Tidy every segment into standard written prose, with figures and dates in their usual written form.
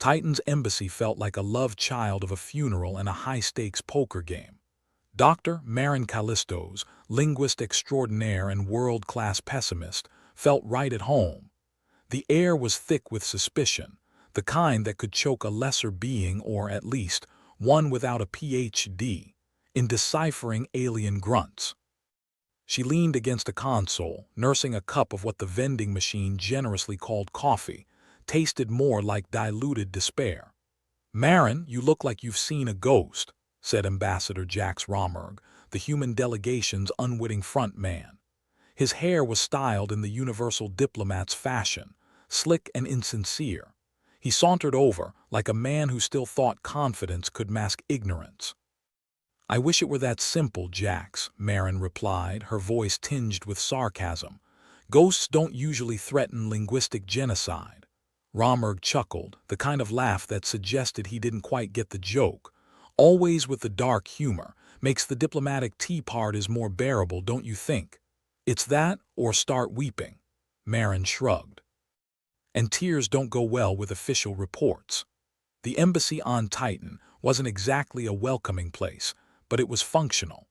Titan's embassy felt like a love child of a funeral and a high-stakes poker game. Dr. Marin Callistos, linguist extraordinaire and world-class pessimist, felt right at home. The air was thick with suspicion, the kind that could choke a lesser being, or at least one without a PhD, in deciphering alien grunts. She leaned against a console, nursing a cup of what the vending machine generously called coffee, tasted more like diluted despair. "Marin, you look like you've seen a ghost," said Ambassador Jax Rommerg, the human delegation's unwitting front man. His hair was styled in the universal diplomat's fashion, slick and insincere. He sauntered over, like a man who still thought confidence could mask ignorance. "I wish it were that simple, Jax," Marin replied, her voice tinged with sarcasm. "Ghosts don't usually threaten linguistic genocide." Rommerg chuckled, the kind of laugh that suggested he didn't quite get the joke. "Always with the dark humor. Makes the diplomatic tea part is more bearable, don't you think?" "It's that, or start weeping." Marin shrugged. "And tears don't go well with official reports." The embassy on Titan wasn't exactly a welcoming place, but it was functional.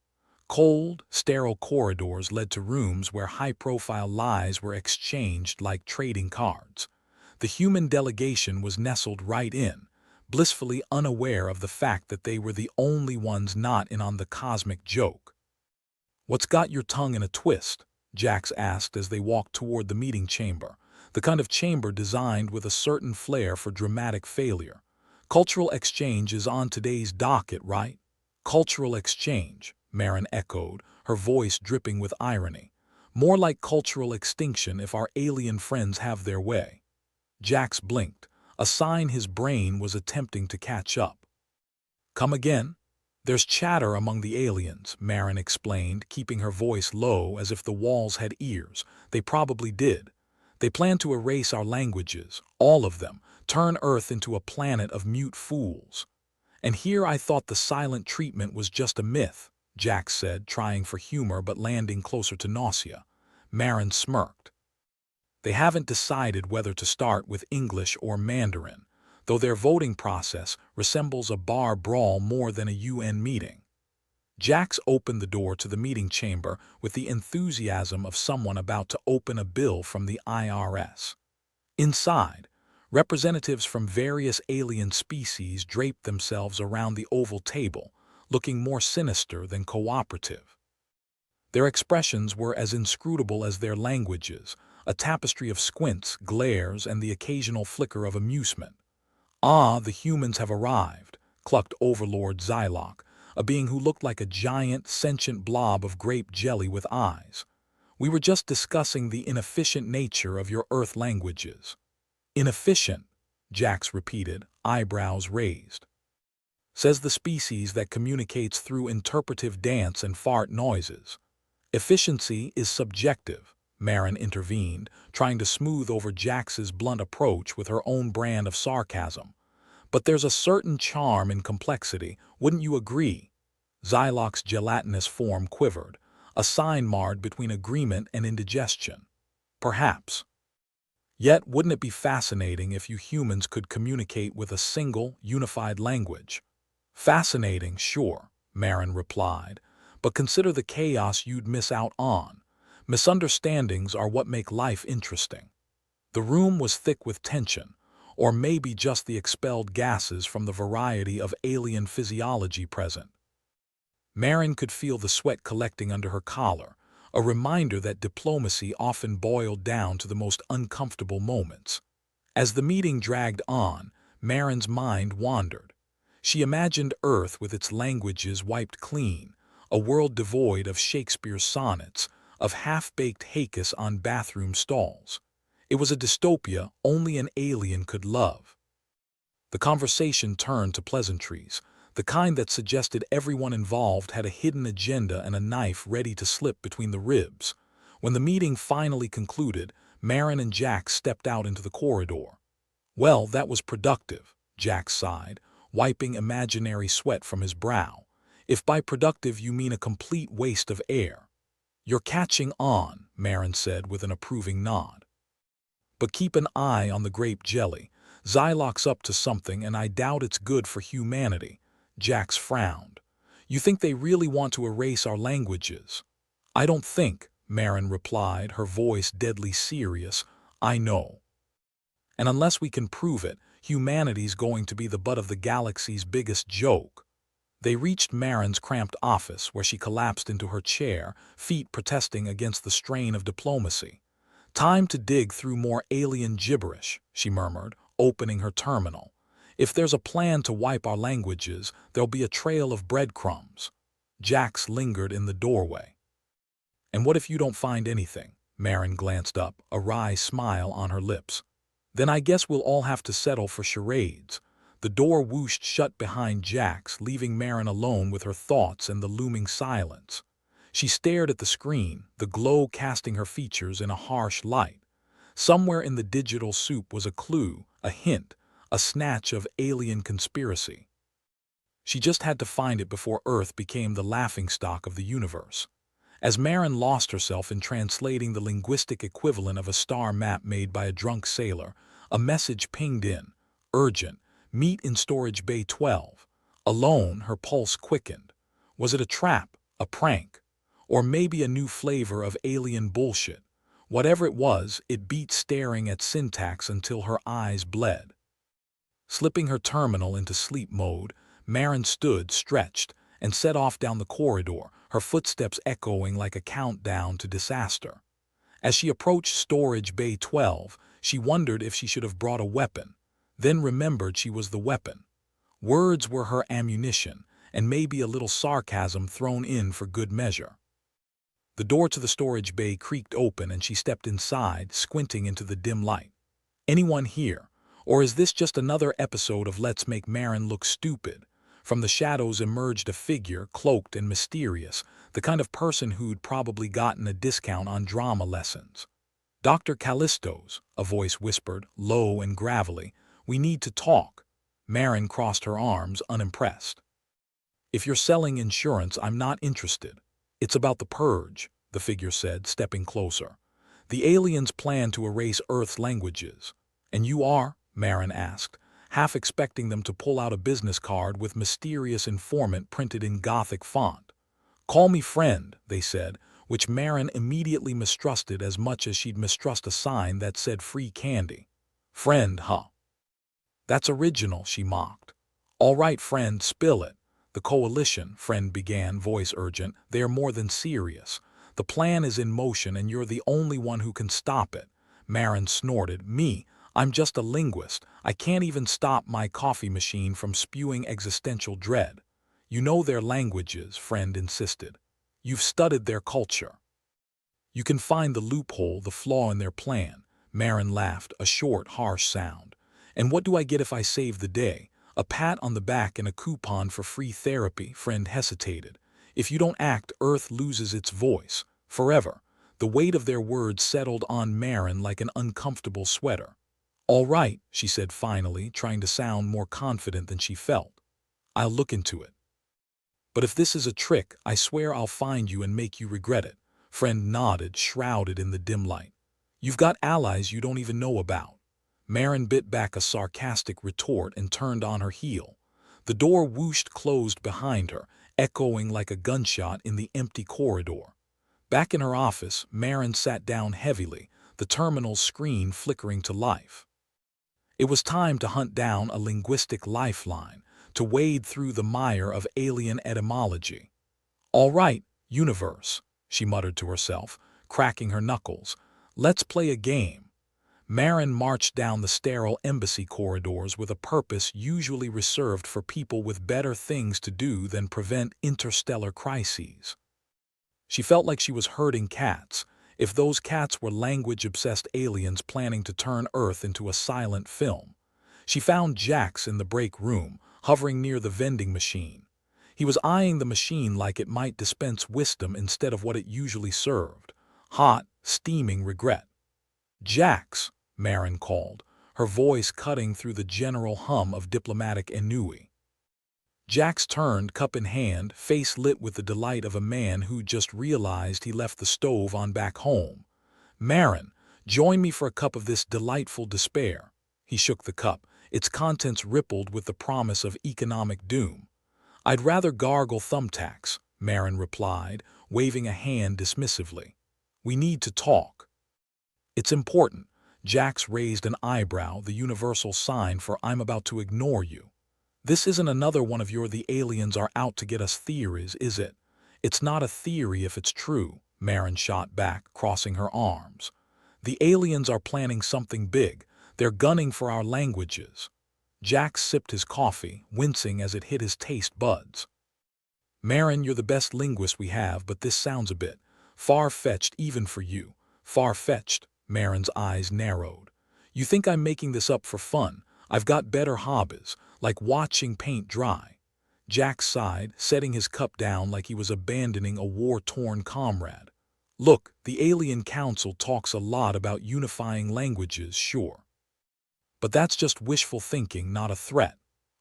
Cold, sterile corridors led to rooms where high-profile lies were exchanged like trading cards. The human delegation was nestled right in, blissfully unaware of the fact that they were the only ones not in on the cosmic joke. "What's got your tongue in a twist?" Jax asked as they walked toward the meeting chamber, the kind of chamber designed with a certain flair for dramatic failure. "Cultural exchange is on today's docket, right?" "Cultural exchange," Marin echoed, her voice dripping with irony. "More like cultural extinction if our alien friends have their way." Jax blinked, a sign his brain was attempting to catch up. "Come again?" "There's chatter among the aliens," Marin explained, keeping her voice low as if the walls had ears. "They probably did. They plan to erase our languages, all of them, turn Earth into a planet of mute fools." "And here I thought the silent treatment was just a myth," Jax said, trying for humor but landing closer to nausea. Marin smirked. "They haven't decided whether to start with English or Mandarin, though their voting process resembles a bar brawl more than a UN meeting." Jax opened the door to the meeting chamber with the enthusiasm of someone about to open a bill from the IRS. Inside, representatives from various alien species draped themselves around the oval table, looking more sinister than cooperative. Their expressions were as inscrutable as their languages, a tapestry of squints, glares, and the occasional flicker of amusement. "Ah, the humans have arrived," clucked Overlord Xylok, a being who looked like a giant, sentient blob of grape jelly with eyes. "We were just discussing the inefficient nature of your Earth languages." "Inefficient," Jax repeated, eyebrows raised. "Says the species that communicates through interpretive dance and fart noises." "Efficiency is subjective," Marin intervened, trying to smooth over Jax's blunt approach with her own brand of sarcasm. "But there's a certain charm in complexity, wouldn't you agree?" Xylok's gelatinous form quivered, a sign marred between agreement and indigestion. "Perhaps. Yet wouldn't it be fascinating if you humans could communicate with a single, unified language?" "Fascinating, sure," Marin replied, "but consider the chaos you'd miss out on. Misunderstandings are what make life interesting." The room was thick with tension, or maybe just the expelled gases from the variety of alien physiology present. Marin could feel the sweat collecting under her collar, a reminder that diplomacy often boiled down to the most uncomfortable moments. As the meeting dragged on, Marin's mind wandered. She imagined Earth with its languages wiped clean, a world devoid of Shakespeare's sonnets, of half-baked haikus on bathroom stalls. It was a dystopia only an alien could love. The conversation turned to pleasantries, the kind that suggested everyone involved had a hidden agenda and a knife ready to slip between the ribs. When the meeting finally concluded, Marin and Jax stepped out into the corridor. "Well, that was productive," Jax sighed, wiping imaginary sweat from his brow. "If by productive you mean a complete waste of air." "You're catching on," Marin said with an approving nod. "But keep an eye on the grape jelly. Xyloc's up to something, and I doubt it's good for humanity. Jax frowned. You think they really want to erase our languages? I don't think, Marin replied, her voice deadly serious. I know. And unless we can prove it, humanity's going to be the butt of the galaxy's biggest joke. They reached Marin's cramped office, where she collapsed into her chair, feet protesting against the strain of diplomacy. Time to dig through more alien gibberish, she murmured, opening her terminal. If there's a plan to wipe our languages, there'll be a trail of breadcrumbs. Jax lingered in the doorway. And what if you don't find anything? Marin glanced up, a wry smile on her lips. Then I guess we'll all have to settle for charades. The door whooshed shut behind Jax, leaving Marin alone with her thoughts and the looming silence. She stared at the screen, the glow casting her features in a harsh light. Somewhere in the digital soup was a clue, a hint, a snatch of alien conspiracy. She just had to find it before Earth became the laughingstock of the universe. As Marin lost herself in translating the linguistic equivalent of a star map made by a drunk sailor, a message pinged in. Urgent. Meet in storage bay 12. Alone, her pulse quickened. Was it a trap, a prank, or maybe a new flavor of alien bullshit? Whatever it was, it beat staring at syntax until her eyes bled. Slipping her terminal into sleep mode, Marin stood, stretched, and set off down the corridor, her footsteps echoing like a countdown to disaster. As she approached storage bay 12, she wondered if she should have brought a weapon, then remembered she was the weapon. Words were her ammunition, and maybe a little sarcasm thrown in for good measure. The door to the storage bay creaked open and she stepped inside, squinting into the dim light. Anyone here? Or is this just another episode of Let's Make Marin Look Stupid? From the shadows emerged a figure, cloaked and mysterious, the kind of person who'd probably gotten a discount on drama lessons. Dr. Callisto's, a voice whispered, low and gravelly. We need to talk. Marin crossed her arms, unimpressed. If you're selling insurance, I'm not interested. It's about the purge, the figure said, stepping closer. The aliens plan to erase Earth's languages. And you are? Marin asked, half expecting them to pull out a business card with mysterious informant printed in Gothic font. Call me friend, they said, which Marin immediately mistrusted as much as she'd mistrust a sign that said free candy. Friend, huh? That's original, she mocked. All right, friend, spill it. The coalition, friend began, voice urgent. They are more than serious. The plan is in motion and you're the only one who can stop it. Marin snorted. Me? I'm just a linguist. I can't even stop my coffee machine from spewing existential dread. You know their languages, friend insisted. You've studied their culture. You can find the loophole, the flaw in their plan. Marin laughed, a short, harsh sound. And what do I get if I save the day? A pat on the back and a coupon for free therapy, friend hesitated. If you don't act, Earth loses its voice. Forever. The weight of their words settled on Marin like an uncomfortable sweater. All right, she said finally, trying to sound more confident than she felt. I'll look into it. But if this is a trick, I swear I'll find you and make you regret it. Friend nodded, shrouded in the dim light. You've got allies you don't even know about. Marin bit back a sarcastic retort and turned on her heel. The door whooshed closed behind her, echoing like a gunshot in the empty corridor. Back in her office, Marin sat down heavily, the terminal's screen flickering to life. It was time to hunt down a linguistic lifeline, to wade through the mire of alien etymology. All right, universe, she muttered to herself, cracking her knuckles. Let's play a game. Marin marched down the sterile embassy corridors with a purpose usually reserved for people with better things to do than prevent interstellar crises. She felt like she was herding cats, if those cats were language-obsessed aliens planning to turn Earth into a silent film. She found Jax in the break room, hovering near the vending machine. He was eyeing the machine like it might dispense wisdom instead of what it usually served. Hot, steaming regret. Jax, Marin called, her voice cutting through the general hum of diplomatic ennui. Jax turned, cup in hand, face lit with the delight of a man who just realized he left the stove on back home. Marin, join me for a cup of this delightful despair. He shook the cup. its contents rippled with the promise of economic doom. "I'd rather gargle thumbtacks," Marin replied, waving a hand dismissively. "We need to talk." "It's important." Jax raised an eyebrow, the universal sign for "I'm about to ignore you." "This isn't another one of your "the aliens are out to get us" theories, is it?" "It's not a theory if it's true," Marin shot back, crossing her arms. "The aliens are planning something big. They're gunning for our languages." Jax sipped his coffee, wincing as it hit his taste buds. "Marin, you're the best linguist we have, but this sounds a bit far-fetched even for you." "Far-fetched?" Marin's eyes narrowed. "You think I'm making this up for fun? I've got better hobbies, like watching paint dry." Jack sighed, setting his cup down like he was abandoning a war-torn comrade. "Look, the Alien Council talks a lot about unifying languages, sure. But that's just wishful thinking, not a threat."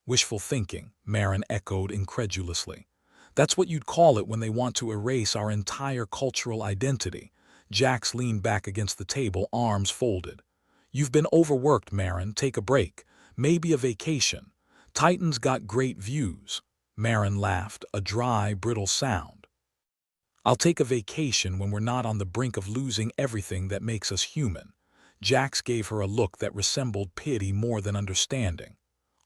"Wishful thinking," Marin echoed incredulously. "That's what you'd call it when they want to erase our entire cultural identity." Jax leaned back against the table, arms folded. "You've been overworked, Marin. Take a break. Maybe a vacation. Titan's got great views." Marin laughed, a dry, brittle sound. "I'll take a vacation when we're not on the brink of losing everything that makes us human." Jax gave her a look that resembled pity more than understanding.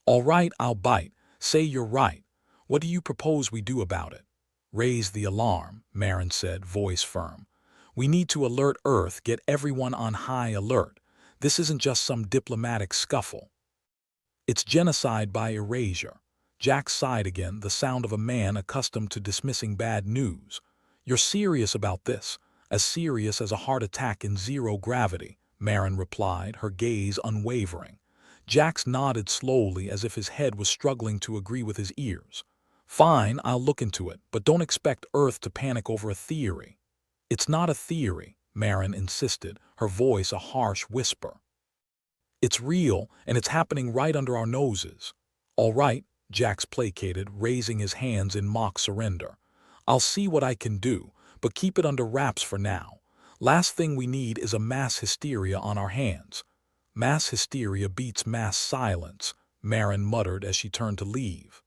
"All right, I'll bite. Say you're right. What do you propose we do about it?" "Raise the alarm," Marin said, voice firm. "We need to alert Earth, get everyone on high alert. This isn't just some diplomatic scuffle. It's genocide by erasure." Jack sighed again, the sound of a man accustomed to dismissing bad news. "You're serious about this?" "As serious as a heart attack in zero gravity," Marin replied, her gaze unwavering. Jax nodded slowly as if his head was struggling to agree with his ears. "Fine, I'll look into it, but don't expect Earth to panic over a theory." "It's not a theory," Marin insisted, her voice a harsh whisper. "It's real, and it's happening right under our noses." "All right," Jax placated, raising his hands in mock surrender. "I'll see what I can do, but keep it under wraps for now. Last thing we need is a mass hysteria on our hands." "Mass hysteria beats mass silence," Marin muttered as she turned to leave.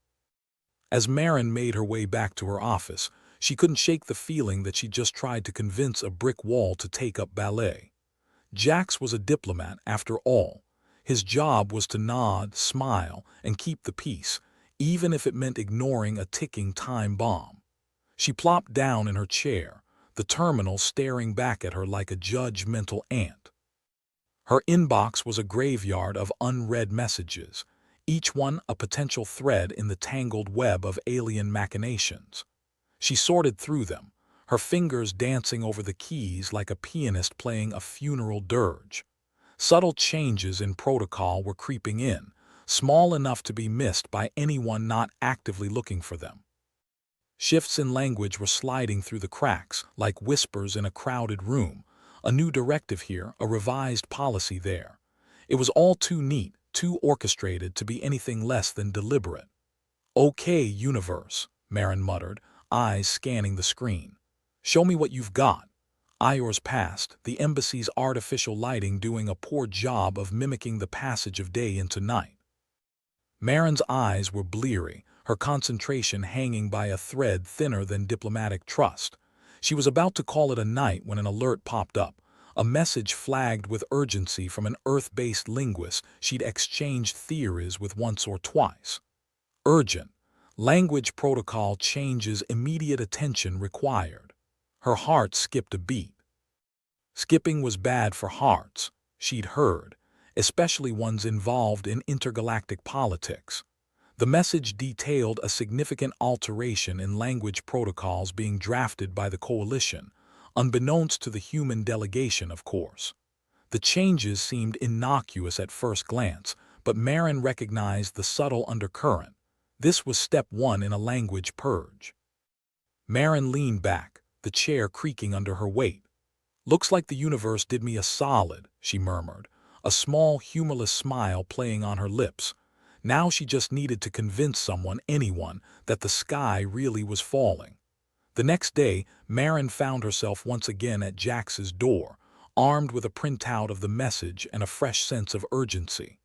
As Marin made her way back to her office, she couldn't shake the feeling that she just tried to convince a brick wall to take up ballet. Jax was a diplomat, after all. His job was to nod, smile, and keep the peace, even if it meant ignoring a ticking time bomb. She plopped down in her chair, the terminal staring back at her like a judgmental ant. Her inbox was a graveyard of unread messages, each one a potential thread in the tangled web of alien machinations. She sorted through them, her fingers dancing over the keys like a pianist playing a funeral dirge. Subtle changes in protocol were creeping in, small enough to be missed by anyone not actively looking for them. Shifts in language were sliding through the cracks, like whispers in a crowded room. A new directive here, a revised policy there. It was all too neat, too orchestrated to be anything less than deliberate. "Okay, universe," Marin muttered, eyes scanning the screen. "Show me what you've got." Ior's passed, the embassy's artificial lighting doing a poor job of mimicking the passage of day into night. Marin's eyes were bleary, her concentration hanging by a thread thinner than diplomatic trust. She was about to call it a night when an alert popped up, a message flagged with urgency from an Earth-based linguist she'd exchanged theories with once or twice. Urgent. Language protocol changes, immediate attention required. Her heart skipped a beat. Skipping was bad for hearts, she'd heard, especially ones involved in intergalactic politics. The message detailed a significant alteration in language protocols being drafted by the coalition, unbeknownst to the human delegation, of course. The changes seemed innocuous at first glance, but Marin recognized the subtle undercurrent. This was step one in a language purge. Marin leaned back, the chair creaking under her weight. "Looks like the universe did me a solid," she murmured, a small, humorless smile playing on her lips. Now she just needed to convince someone, anyone, that the sky really was falling. The next day, Marin found herself once again at Jax's door, armed with a printout of the message and a fresh sense of urgency.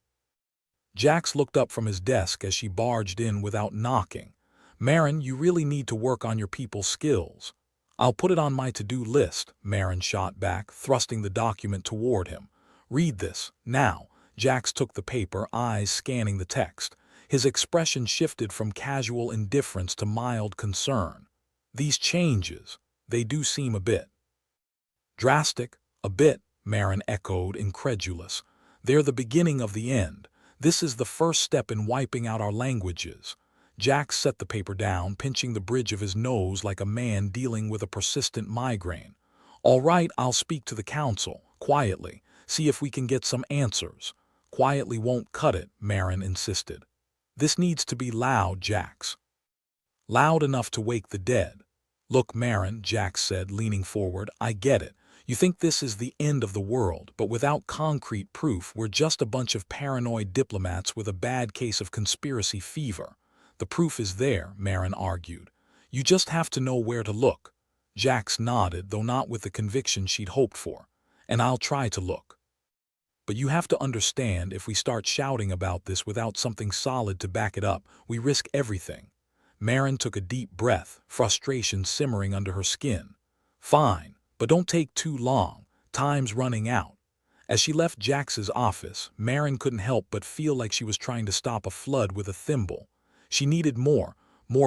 Jax looked up from his desk as she barged in without knocking. "Marin, you really need to work on your people skills." "I'll put it on my to-do list," Marin shot back, thrusting the document toward him. "Read this, now." Jax took the paper, eyes scanning the text. His expression shifted from casual indifference to mild concern. "These changes, they do seem a bit drastic." "A bit," Marin echoed, incredulous. "They're the beginning of the end. This is the first step in wiping out our languages." Jax set the paper down, pinching the bridge of his nose like a man dealing with a persistent migraine. "All right, I'll speak to the council, quietly, see if we can get some answers." "Quietly won't cut it," Marin insisted. "This needs to be loud, Jax. Loud enough to wake the dead." "Look, Marin," Jax said, leaning forward, "I get it. You think this is the end of the world, but without concrete proof, we're just a bunch of paranoid diplomats with a bad case of conspiracy fever." "The proof is there," Marin argued. "You just have to know where to look." Jax nodded, though not with the conviction she'd hoped for. "And I'll try to look. But you have to understand, if we start shouting about this without something solid to back it up, we risk everything." Marin took a deep breath, frustration simmering under her skin. "Fine, but don't take too long. Time's running out." As she left Jax's office, Marin couldn't help but feel like she was trying to stop a flood with a thimble. She needed more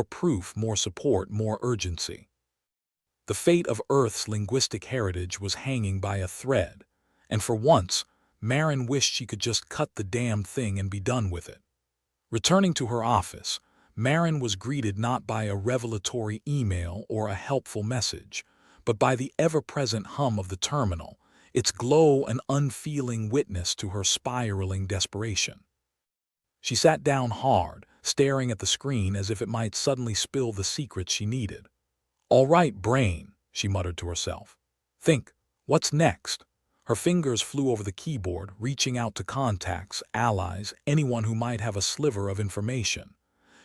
proof, more support, more urgency. The fate of Earth's linguistic heritage was hanging by a thread, and for once, Marin wished she could just cut the damned thing and be done with it. Returning to her office, Marin was greeted not by a revelatory email or a helpful message, but by the ever-present hum of the terminal, its glow an unfeeling witness to her spiraling desperation. She sat down hard, staring at the screen as if it might suddenly spill the secrets she needed. "All right, brain," she muttered to herself. "Think, what's next?" Her fingers flew over the keyboard, reaching out to contacts, allies, anyone who might have a sliver of information.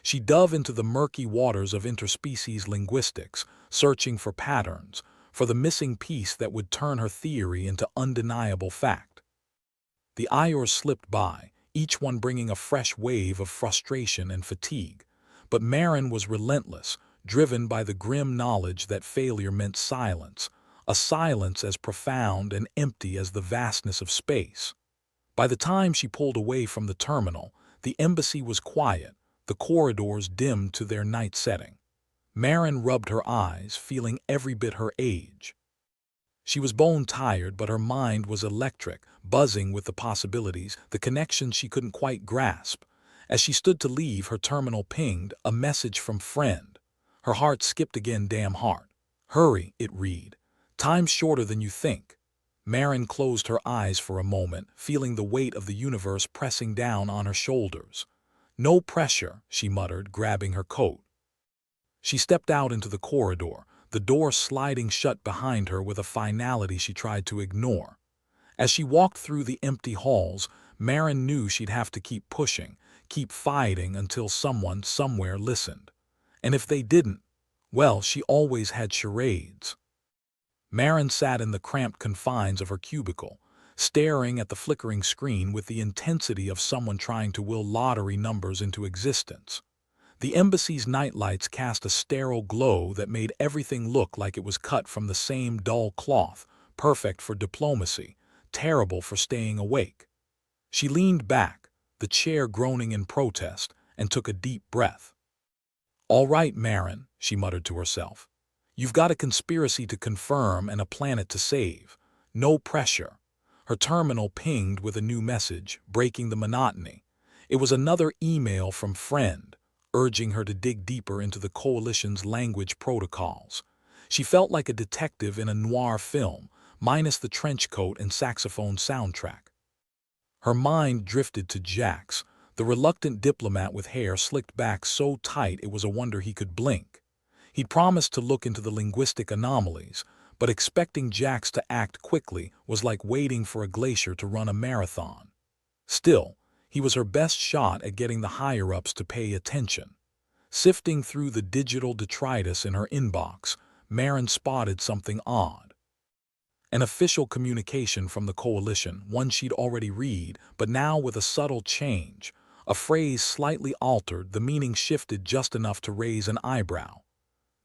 She dove into the murky waters of interspecies linguistics, searching for patterns, for the missing piece that would turn her theory into undeniable fact. The hours slipped by, each one bringing a fresh wave of frustration and fatigue. But Marin was relentless, driven by the grim knowledge that failure meant silence, a silence as profound and empty as the vastness of space. By the time she pulled away from the terminal, the embassy was quiet, the corridors dimmed to their night setting. Marin rubbed her eyes, feeling every bit her age. She was bone-tired, but her mind was electric, buzzing with the possibilities, the connections she couldn't quite grasp. As she stood to leave, her terminal pinged, a message from friend. Her heart skipped again, damn heart. "Hurry," it read. "Time's shorter than you think." Marin closed her eyes for a moment, feeling the weight of the universe pressing down on her shoulders. "No pressure," she muttered, grabbing her coat. She stepped out into the corridor, the door sliding shut behind her with a finality she tried to ignore. As she walked through the empty halls, Marin knew she'd have to keep pushing, keep fighting until someone somewhere listened. And if they didn't, well, she always had charades. Marin sat in the cramped confines of her cubicle, staring at the flickering screen with the intensity of someone trying to will lottery numbers into existence. The embassy's nightlights cast a sterile glow that made everything look like it was cut from the same dull cloth, perfect for diplomacy, terrible for staying awake. She leaned back, the chair groaning in protest, and took a deep breath. "All right, Marin," she muttered to herself. "You've got a conspiracy to confirm and a planet to save. No pressure." Her terminal pinged with a new message, breaking the monotony. It was another email from friend, urging her to dig deeper into the Coalition's language protocols. She felt like a detective in a noir film, minus the trench coat and saxophone soundtrack. Her mind drifted to Jax, the reluctant diplomat with hair slicked back so tight it was a wonder he could blink. He'd promised to look into the linguistic anomalies, but expecting Jax to act quickly was like waiting for a glacier to run a marathon. Still, he was her best shot at getting the higher-ups to pay attention. Sifting through the digital detritus in her inbox, Marin spotted something odd. An official communication from the Coalition, one she'd already read, but now with a subtle change. A phrase slightly altered, the meaning shifted just enough to raise an eyebrow.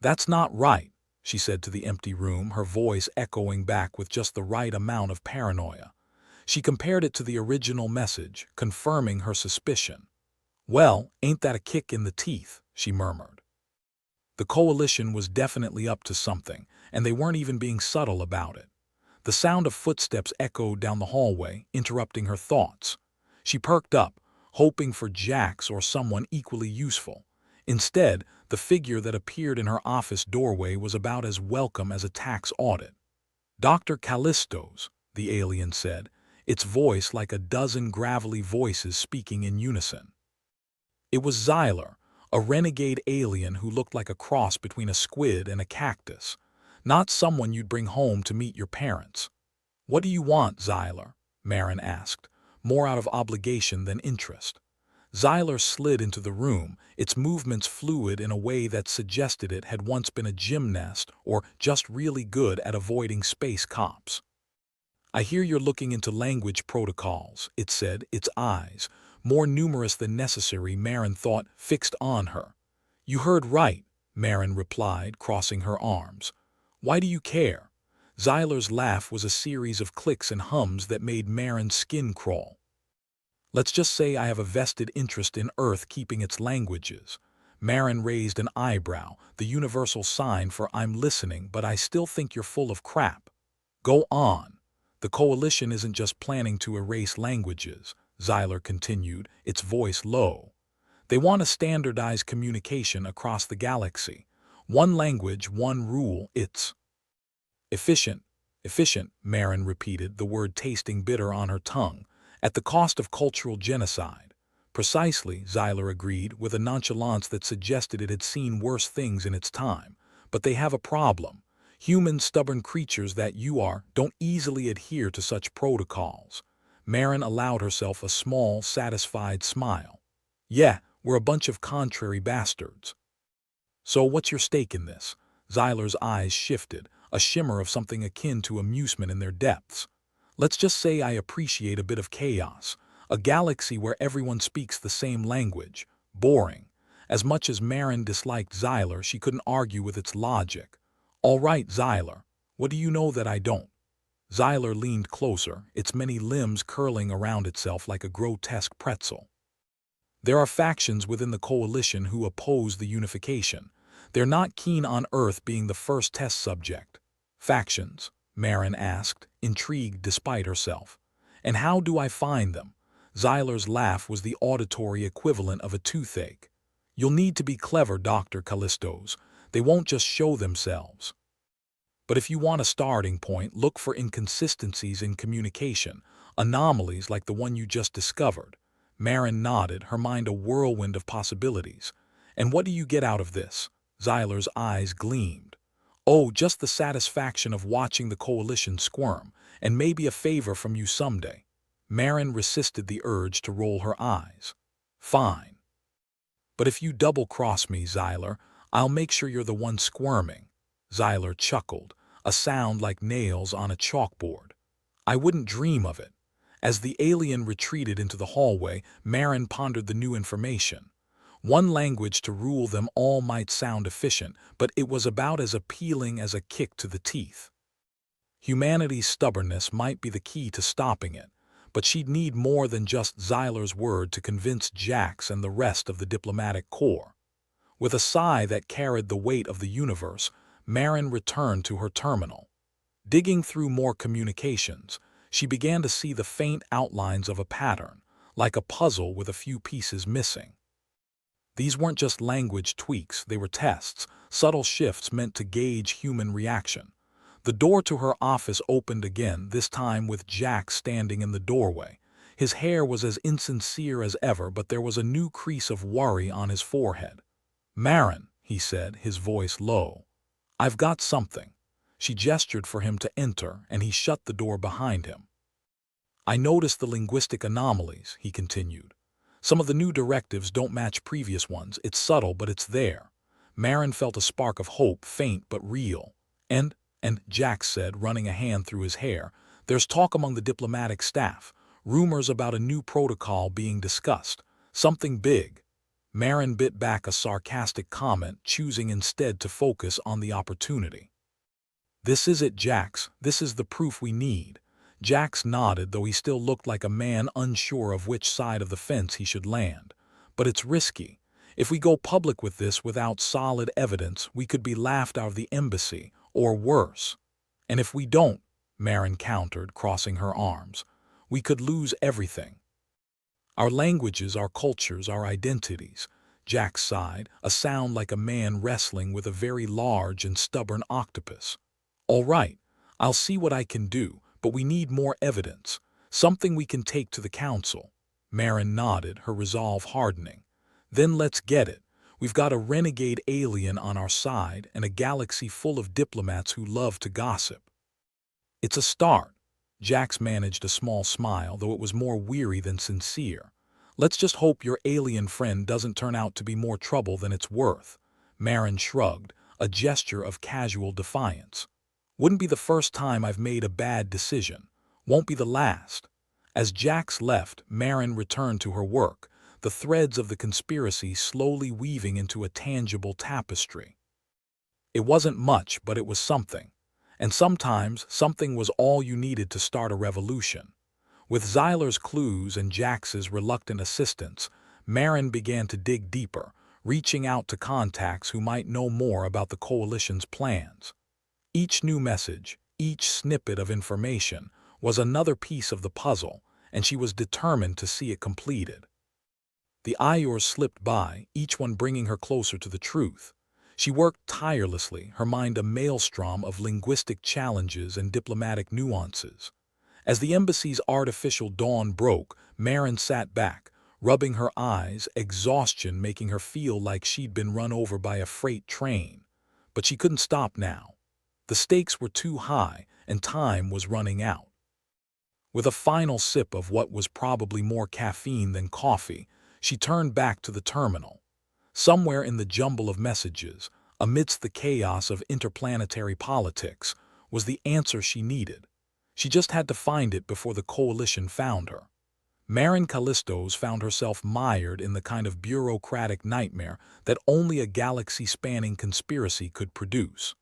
"That's not right," she said to the empty room, her voice echoing back with just the right amount of paranoia. She compared it to the original message, confirming her suspicion. "Well, ain't that a kick in the teeth?" she murmured. The coalition was definitely up to something, and they weren't even being subtle about it. The sound of footsteps echoed down the hallway, interrupting her thoughts. She perked up, hoping for Jax or someone equally useful. Instead, the figure that appeared in her office doorway was about as welcome as a tax audit. "Dr. Callisto's," the alien said, its voice like a dozen gravelly voices speaking in unison. It was Xyler, a renegade alien who looked like a cross between a squid and a cactus. Not someone you'd bring home to meet your parents. "What do you want, Xyler?" Marin asked, more out of obligation than interest. Xyler slid into the room, its movements fluid in a way that suggested it had once been a gymnast or just really good at avoiding space cops. "I hear you're looking into language protocols," it said, its eyes, more numerous than necessary, Marin thought, fixed on her. "You heard right," Marin replied, crossing her arms. "Why do you care?" Xyler's laugh was a series of clicks and hums that made Marin's skin crawl. "Let's just say I have a vested interest in Earth keeping its languages." Marin raised an eyebrow, the universal sign for "I'm listening, but I still think you're full of crap." "Go on. The Coalition isn't just planning to erase languages," Xyler continued, its voice low. "They want to standardize communication across the galaxy. One language, one rule, it's efficient." "Efficient," Marin repeated, the word tasting bitter on her tongue, "at the cost of cultural genocide." "Precisely," Xyler agreed, with a nonchalance that suggested it had seen worse things in its time. "But they have a problem. Human, stubborn creatures that you are don't easily adhere to such protocols." Marin allowed herself a small, satisfied smile. "Yeah, we're a bunch of contrary bastards." "So what's your stake in this?" Xyler's eyes shifted, a shimmer of something akin to amusement in their depths. "Let's just say I appreciate a bit of chaos. A galaxy where everyone speaks the same language. Boring." As much as Marin disliked Xyler, she couldn't argue with its logic. "All right, Xyler. What do you know that I don't?" Xyler leaned closer, its many limbs curling around itself like a grotesque pretzel. "There are factions within the Coalition who oppose the unification. They're not keen on Earth being the first test subject." "Factions?" Marin asked, intrigued despite herself. "And how do I find them?" Xyler's laugh was the auditory equivalent of a toothache. "You'll need to be clever, Dr. Callisto's. They won't just show themselves. But if you want a starting point, look for inconsistencies in communication, anomalies like the one you just discovered." Marin nodded, her mind a whirlwind of possibilities. "And what do you get out of this?" Xyler's eyes gleamed. "Oh, just the satisfaction of watching the Coalition squirm, and maybe a favor from you someday." Marin resisted the urge to roll her eyes. "Fine. But if you double-cross me, Xyler, I'll make sure you're the one squirming." Xyler chuckled, a sound like nails on a chalkboard. "I wouldn't dream of it." As the alien retreated into the hallway, Marin pondered the new information. One language to rule them all might sound efficient, but it was about as appealing as a kick to the teeth. Humanity's stubbornness might be the key to stopping it, but she'd need more than just Xyler's word to convince Jax and the rest of the diplomatic corps. With a sigh that carried the weight of the universe, Marin returned to her terminal. Digging through more communications, she began to see the faint outlines of a pattern, like a puzzle with a few pieces missing. These weren't just language tweaks, they were tests, subtle shifts meant to gauge human reaction. The door to her office opened again, this time with Jack standing in the doorway. His hair was as insincere as ever, but there was a new crease of worry on his forehead. "Marin," he said, his voice low. "I've got something." She gestured for him to enter, and he shut the door behind him. "I noticed the linguistic anomalies," he continued. "Some of the new directives don't match previous ones. It's subtle, but it's there." Marin felt a spark of hope, faint but real. And Jack said, running a hand through his hair, "There's talk among the diplomatic staff, rumors about a new protocol being discussed. Something big. Marin bit back a sarcastic comment, choosing instead to focus on the opportunity. This is it, Jax. This is the proof we need. Jax nodded, though he still looked like a man unsure of which side of the fence he should land. But it's risky. If we go public with this without solid evidence, we could be laughed out of the embassy, or worse. And if we don't, Marin countered, crossing her arms, we could lose everything. Our languages, our cultures, our identities. Jax sighed, a sound like a man wrestling with a very large and stubborn octopus. All right, I'll see what I can do, but we need more evidence, something we can take to the council. Marin nodded, her resolve hardening. Then let's get it. We've got a renegade alien on our side and a galaxy full of diplomats who love to gossip. It's a start. Jax managed a small smile, though it was more weary than sincere. Let's just hope your alien friend doesn't turn out to be more trouble than it's worth. Marin shrugged, a gesture of casual defiance. Wouldn't be the first time I've made a bad decision. Won't be the last. As Jax left, Marin returned to her work, the threads of the conspiracy slowly weaving into a tangible tapestry. It wasn't much, but it was something. And sometimes something was all you needed to start a revolution. With Zyler's clues and Jax's reluctant assistance, Marin began to dig deeper, reaching out to contacts who might know more about the Coalition's plans. Each new message, each snippet of information, was another piece of the puzzle, and she was determined to see it completed. The hours slipped by, each one bringing her closer to the truth. She worked tirelessly, her mind a maelstrom of linguistic challenges and diplomatic nuances. As the embassy's artificial dawn broke, Marin sat back, rubbing her eyes, exhaustion making her feel like she'd been run over by a freight train. But she couldn't stop now. The stakes were too high, and time was running out. With a final sip of what was probably more caffeine than coffee, she turned back to the terminal. Somewhere in the jumble of messages, amidst the chaos of interplanetary politics, was the answer she needed. She just had to find it before the Coalition found her. Marin Callistos found herself mired in the kind of bureaucratic nightmare that only a galaxy-spanning conspiracy could produce.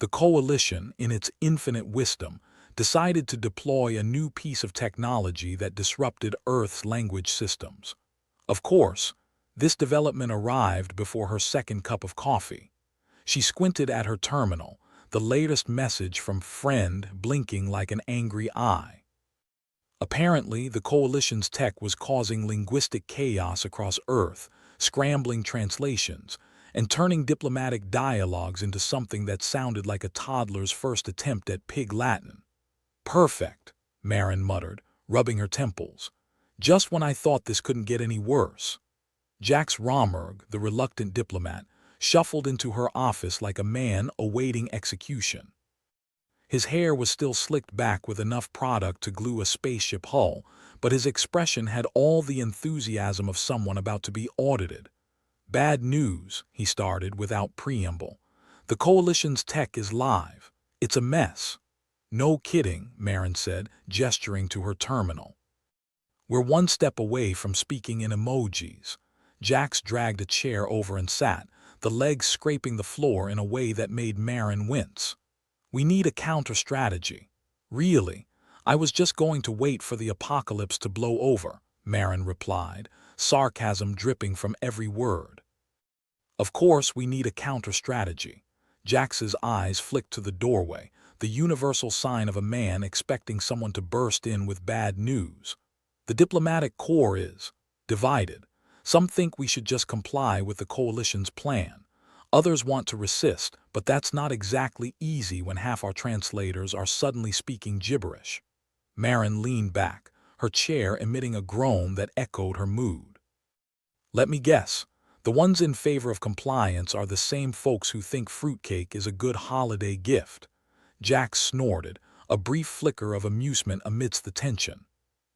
The Coalition, in its infinite wisdom, decided to deploy a new piece of technology that disrupted Earth's language systems. Of course, this development arrived before her second cup of coffee. She squinted at her terminal, the latest message from friend blinking like an angry eye. Apparently, the Coalition's tech was causing linguistic chaos across Earth, scrambling translations, and turning diplomatic dialogues into something that sounded like a toddler's first attempt at pig Latin. Perfect, Marin muttered, rubbing her temples. Just when I thought this couldn't get any worse. Jax Rommerg, the reluctant diplomat, shuffled into her office like a man awaiting execution. His hair was still slicked back with enough product to glue a spaceship hull, but his expression had all the enthusiasm of someone about to be audited. Bad news, he started without preamble. The Coalition's tech is live. It's a mess. No kidding, Marin said, gesturing to her terminal. We're one step away from speaking in emojis. Jax dragged a chair over and sat, the legs scraping the floor in a way that made Marin wince. We need a counter-strategy. Really, I was just going to wait for the apocalypse to blow over, Marin replied, sarcasm dripping from every word. Of course we need a counter-strategy. Jax's eyes flicked to the doorway, the universal sign of a man expecting someone to burst in with bad news. The diplomatic corps is divided. Some think we should just comply with the Coalition's plan. Others want to resist, but that's not exactly easy when half our translators are suddenly speaking gibberish. Marin leaned back, her chair emitting a groan that echoed her mood. Let me guess. The ones in favor of compliance are the same folks who think fruitcake is a good holiday gift. Jax snorted, a brief flicker of amusement amidst the tension.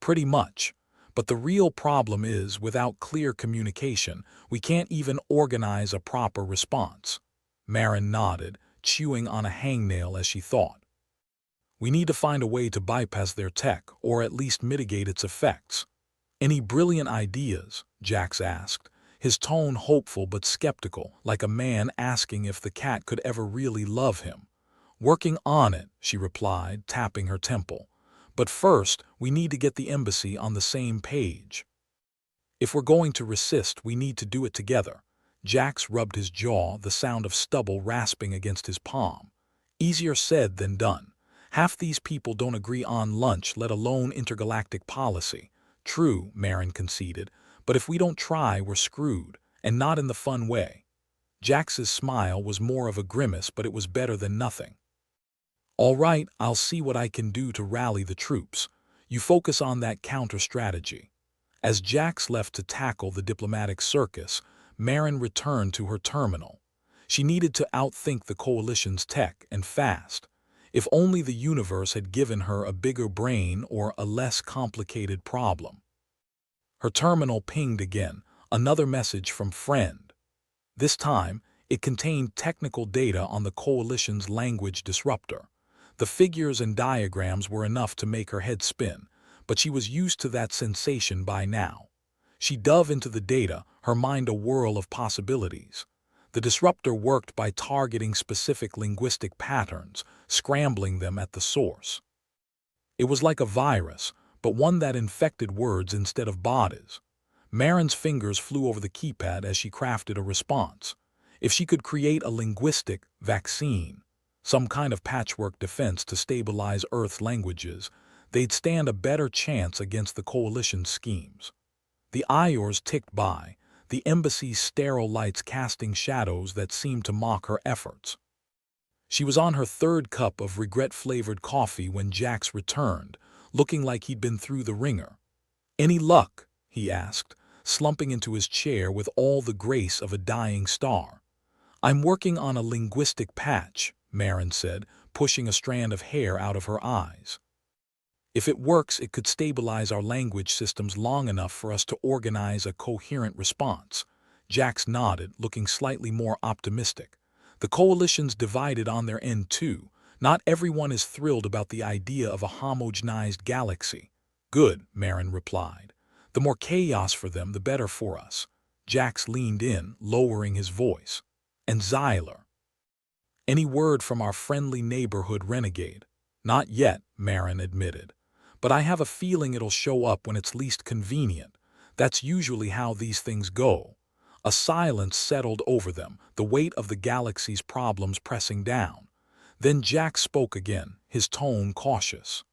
Pretty much. But the real problem is, without clear communication, we can't even organize a proper response. Marin nodded, chewing on a hangnail as she thought. We need to find a way to bypass their tech, or at least mitigate its effects. "Any brilliant ideas?" Jax asked, his tone hopeful but skeptical, like a man asking if the cat could ever really love him. "Working on it," she replied, tapping her temple. "But first, we need to get the embassy on the same page. If we're going to resist, we need to do it together." Jax rubbed his jaw, the sound of stubble rasping against his palm. "Easier said than done. Half these people don't agree on lunch, let alone intergalactic policy." "True," Marin conceded, "but if we don't try, we're screwed, and not in the fun way." Jax's smile was more of a grimace, but it was better than nothing. "All right, I'll see what I can do to rally the troops. You focus on that counter-strategy." As Jax left to tackle the diplomatic circus, Marin returned to her terminal. She needed to outthink the Coalition's tech, and fast. If only the universe had given her a bigger brain or a less complicated problem. Her terminal pinged again, another message from friend. This time, it contained technical data on the Coalition's language disruptor. The figures and diagrams were enough to make her head spin, but she was used to that sensation by now. She dove into the data, her mind a whirl of possibilities. The disruptor worked by targeting specific linguistic patterns, scrambling them at the source. It was like a virus, but one that infected words instead of bodies. Marin's fingers flew over the keypad as she crafted a response. If she could create a linguistic vaccine, some kind of patchwork defense to stabilize Earth's languages, they'd stand a better chance against the Coalition's schemes. The hours ticked by, the embassy's sterile lights casting shadows that seemed to mock her efforts. She was on her third cup of regret-flavored coffee when Jax returned, looking like he'd been through the ringer. "Any luck?" he asked, slumping into his chair with all the grace of a dying star. "I'm working on a linguistic patch," Marin said, pushing a strand of hair out of her eyes. "If it works, it could stabilize our language systems long enough for us to organize a coherent response." Jax nodded, looking slightly more optimistic. "The Coalition's divided on their end too. Not everyone is thrilled about the idea of a homogenized galaxy." "Good," Marin replied. "The more chaos for them, the better for us." Jax leaned in, lowering his voice. "And Xyler. Any word from our friendly neighborhood renegade?" "Not yet," Marin admitted. "But I have a feeling it'll show up when it's least convenient. That's usually how these things go." A silence settled over them, the weight of the galaxy's problems pressing down. Then Jack spoke again, his tone cautious.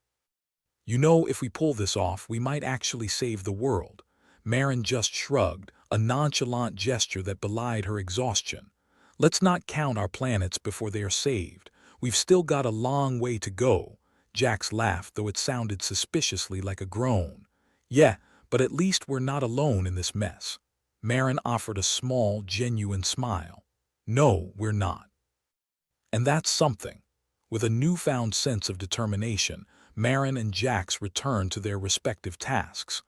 "You know, if we pull this off, we might actually save the world." Marin just shrugged, a nonchalant gesture that belied her exhaustion. "Let's not count our planets before they are saved. We've still got a long way to go." Jax laughed, though it sounded suspiciously like a groan. "Yeah, but at least we're not alone in this mess." Marin offered a small, genuine smile. "No, we're not." And that's something. With a newfound sense of determination, Marin and Jax returned to their respective tasks.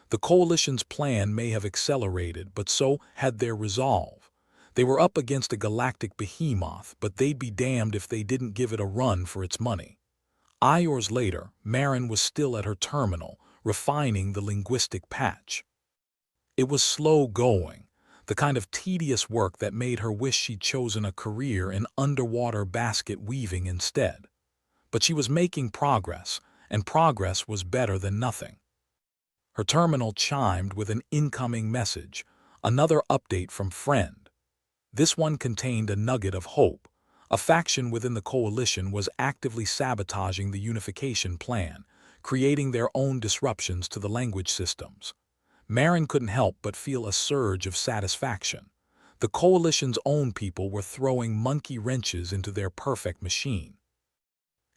The Coalition's plan may have accelerated, but so had their resolve. They were up against a galactic behemoth, but they'd be damned if they didn't give it a run for its money. Hours later, Marin was still at her terminal, refining the linguistic patch. It was slow going, the kind of tedious work that made her wish she'd chosen a career in underwater basket weaving instead. But she was making progress, and progress was better than nothing. Her terminal chimed with an incoming message, another update from friend. This one contained a nugget of hope. A faction within the Coalition was actively sabotaging the unification plan, creating their own disruptions to the language systems. Marin couldn't help but feel a surge of satisfaction. The Coalition's own people were throwing monkey wrenches into their perfect machine.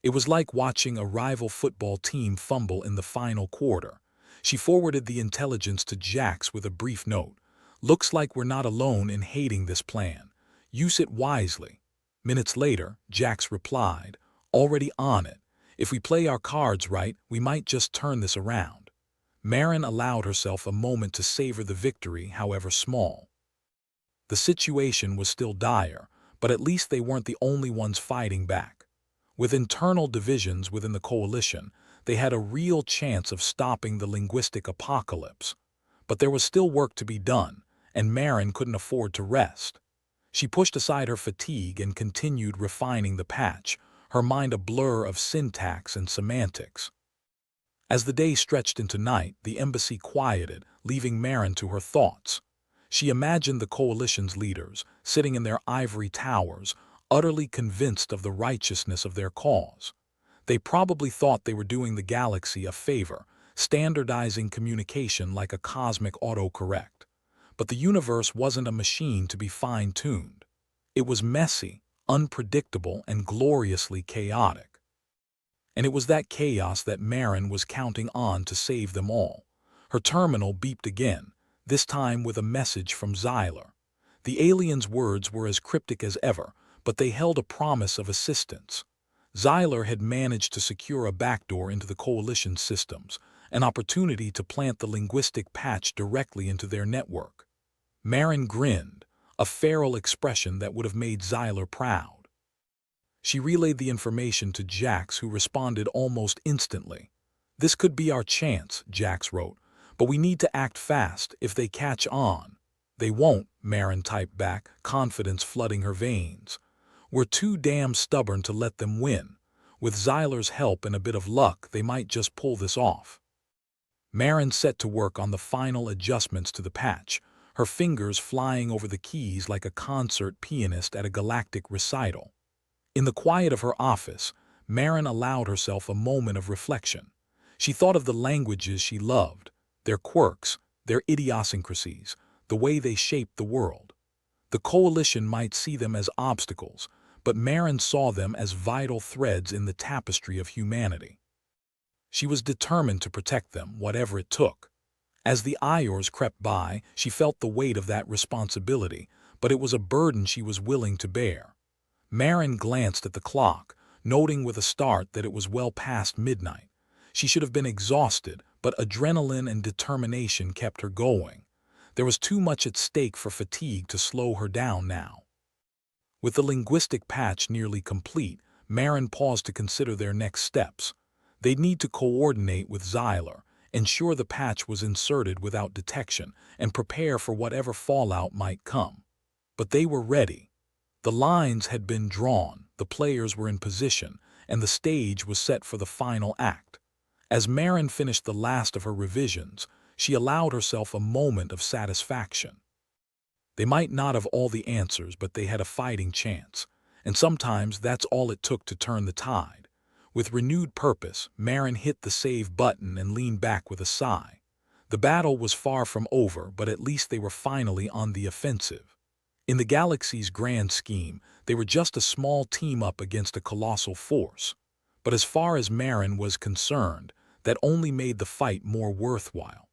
It was like watching a rival football team fumble in the final quarter. She forwarded the intelligence to Jax with a brief note. "Looks like we're not alone in hating this plan. Use it wisely." Minutes later, Jax replied, "Already on it. If we play our cards right, we might just turn this around." Marin allowed herself a moment to savor the victory, however small. The situation was still dire, but at least they weren't the only ones fighting back. With internal divisions within the Coalition, they had a real chance of stopping the linguistic apocalypse. But there was still work to be done, and Marin couldn't afford to rest. She pushed aside her fatigue and continued refining the patch, her mind a blur of syntax and semantics. As the day stretched into night, the embassy quieted, leaving Marin to her thoughts. She imagined the coalition's leaders, sitting in their ivory towers, utterly convinced of the righteousness of their cause. They probably thought they were doing the galaxy a favor, standardizing communication like a cosmic autocorrect. But the universe wasn't a machine to be fine-tuned. It was messy, unpredictable, and gloriously chaotic. And it was that chaos that Marin was counting on to save them all. Her terminal beeped again, this time with a message from Xyler. The alien's words were as cryptic as ever, but they held a promise of assistance. Xyler had managed to secure a backdoor into the Coalition's systems, an opportunity to plant the linguistic patch directly into their network. Marin grinned, a feral expression that would have made Xyler proud. She relayed the information to Jax, who responded almost instantly. "This could be our chance," Jax wrote, "but we need to act fast if they catch on." "They won't," Marin typed back, confidence flooding her veins. "We're too damn stubborn to let them win. With Xyler's help and a bit of luck, they might just pull this off." Marin set to work on the final adjustments to the patch, her fingers flying over the keys like a concert pianist at a galactic recital. In the quiet of her office, Marin allowed herself a moment of reflection. She thought of the languages she loved, their quirks, their idiosyncrasies, the way they shaped the world. The Coalition might see them as obstacles, but Marin saw them as vital threads in the tapestry of humanity. She was determined to protect them, whatever it took. As the Iors crept by, she felt the weight of that responsibility, but it was a burden she was willing to bear. Marin glanced at the clock, noting with a start that it was well past midnight. She should have been exhausted, but adrenaline and determination kept her going. There was too much at stake for fatigue to slow her down now. With the linguistic patch nearly complete, Marin paused to consider their next steps. They'd need to coordinate with Xyler, ensure the patch was inserted without detection, and prepare for whatever fallout might come. But they were ready. The lines had been drawn, the players were in position, and the stage was set for the final act. As Marin finished the last of her revisions, she allowed herself a moment of satisfaction. They might not have all the answers, but they had a fighting chance, and sometimes that's all it took to turn the tide. With renewed purpose, Marin hit the save button and leaned back with a sigh. The battle was far from over, but at least they were finally on the offensive. In the galaxy's grand scheme, they were just a small team up against a colossal force. But as far as Marin was concerned, that only made the fight more worthwhile.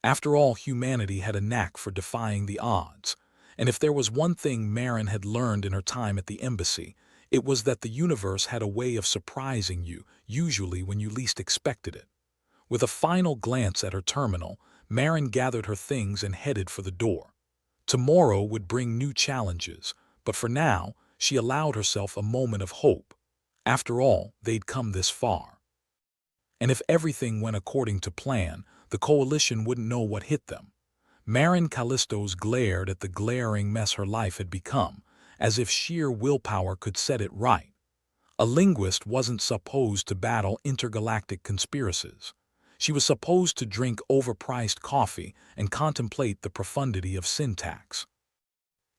After all, humanity had a knack for defying the odds, and if there was one thing Marin had learned in her time at the embassy, it was that the universe had a way of surprising you, usually when you least expected it. With a final glance at her terminal, Marin gathered her things and headed for the door. Tomorrow would bring new challenges, but for now, she allowed herself a moment of hope. After all, they'd come this far. And if everything went according to plan, the Coalition wouldn't know what hit them. Marin Callistos glared at the glaring mess her life had become, as if sheer willpower could set it right. A linguist wasn't supposed to battle intergalactic conspiracies. She was supposed to drink overpriced coffee and contemplate the profundity of syntax.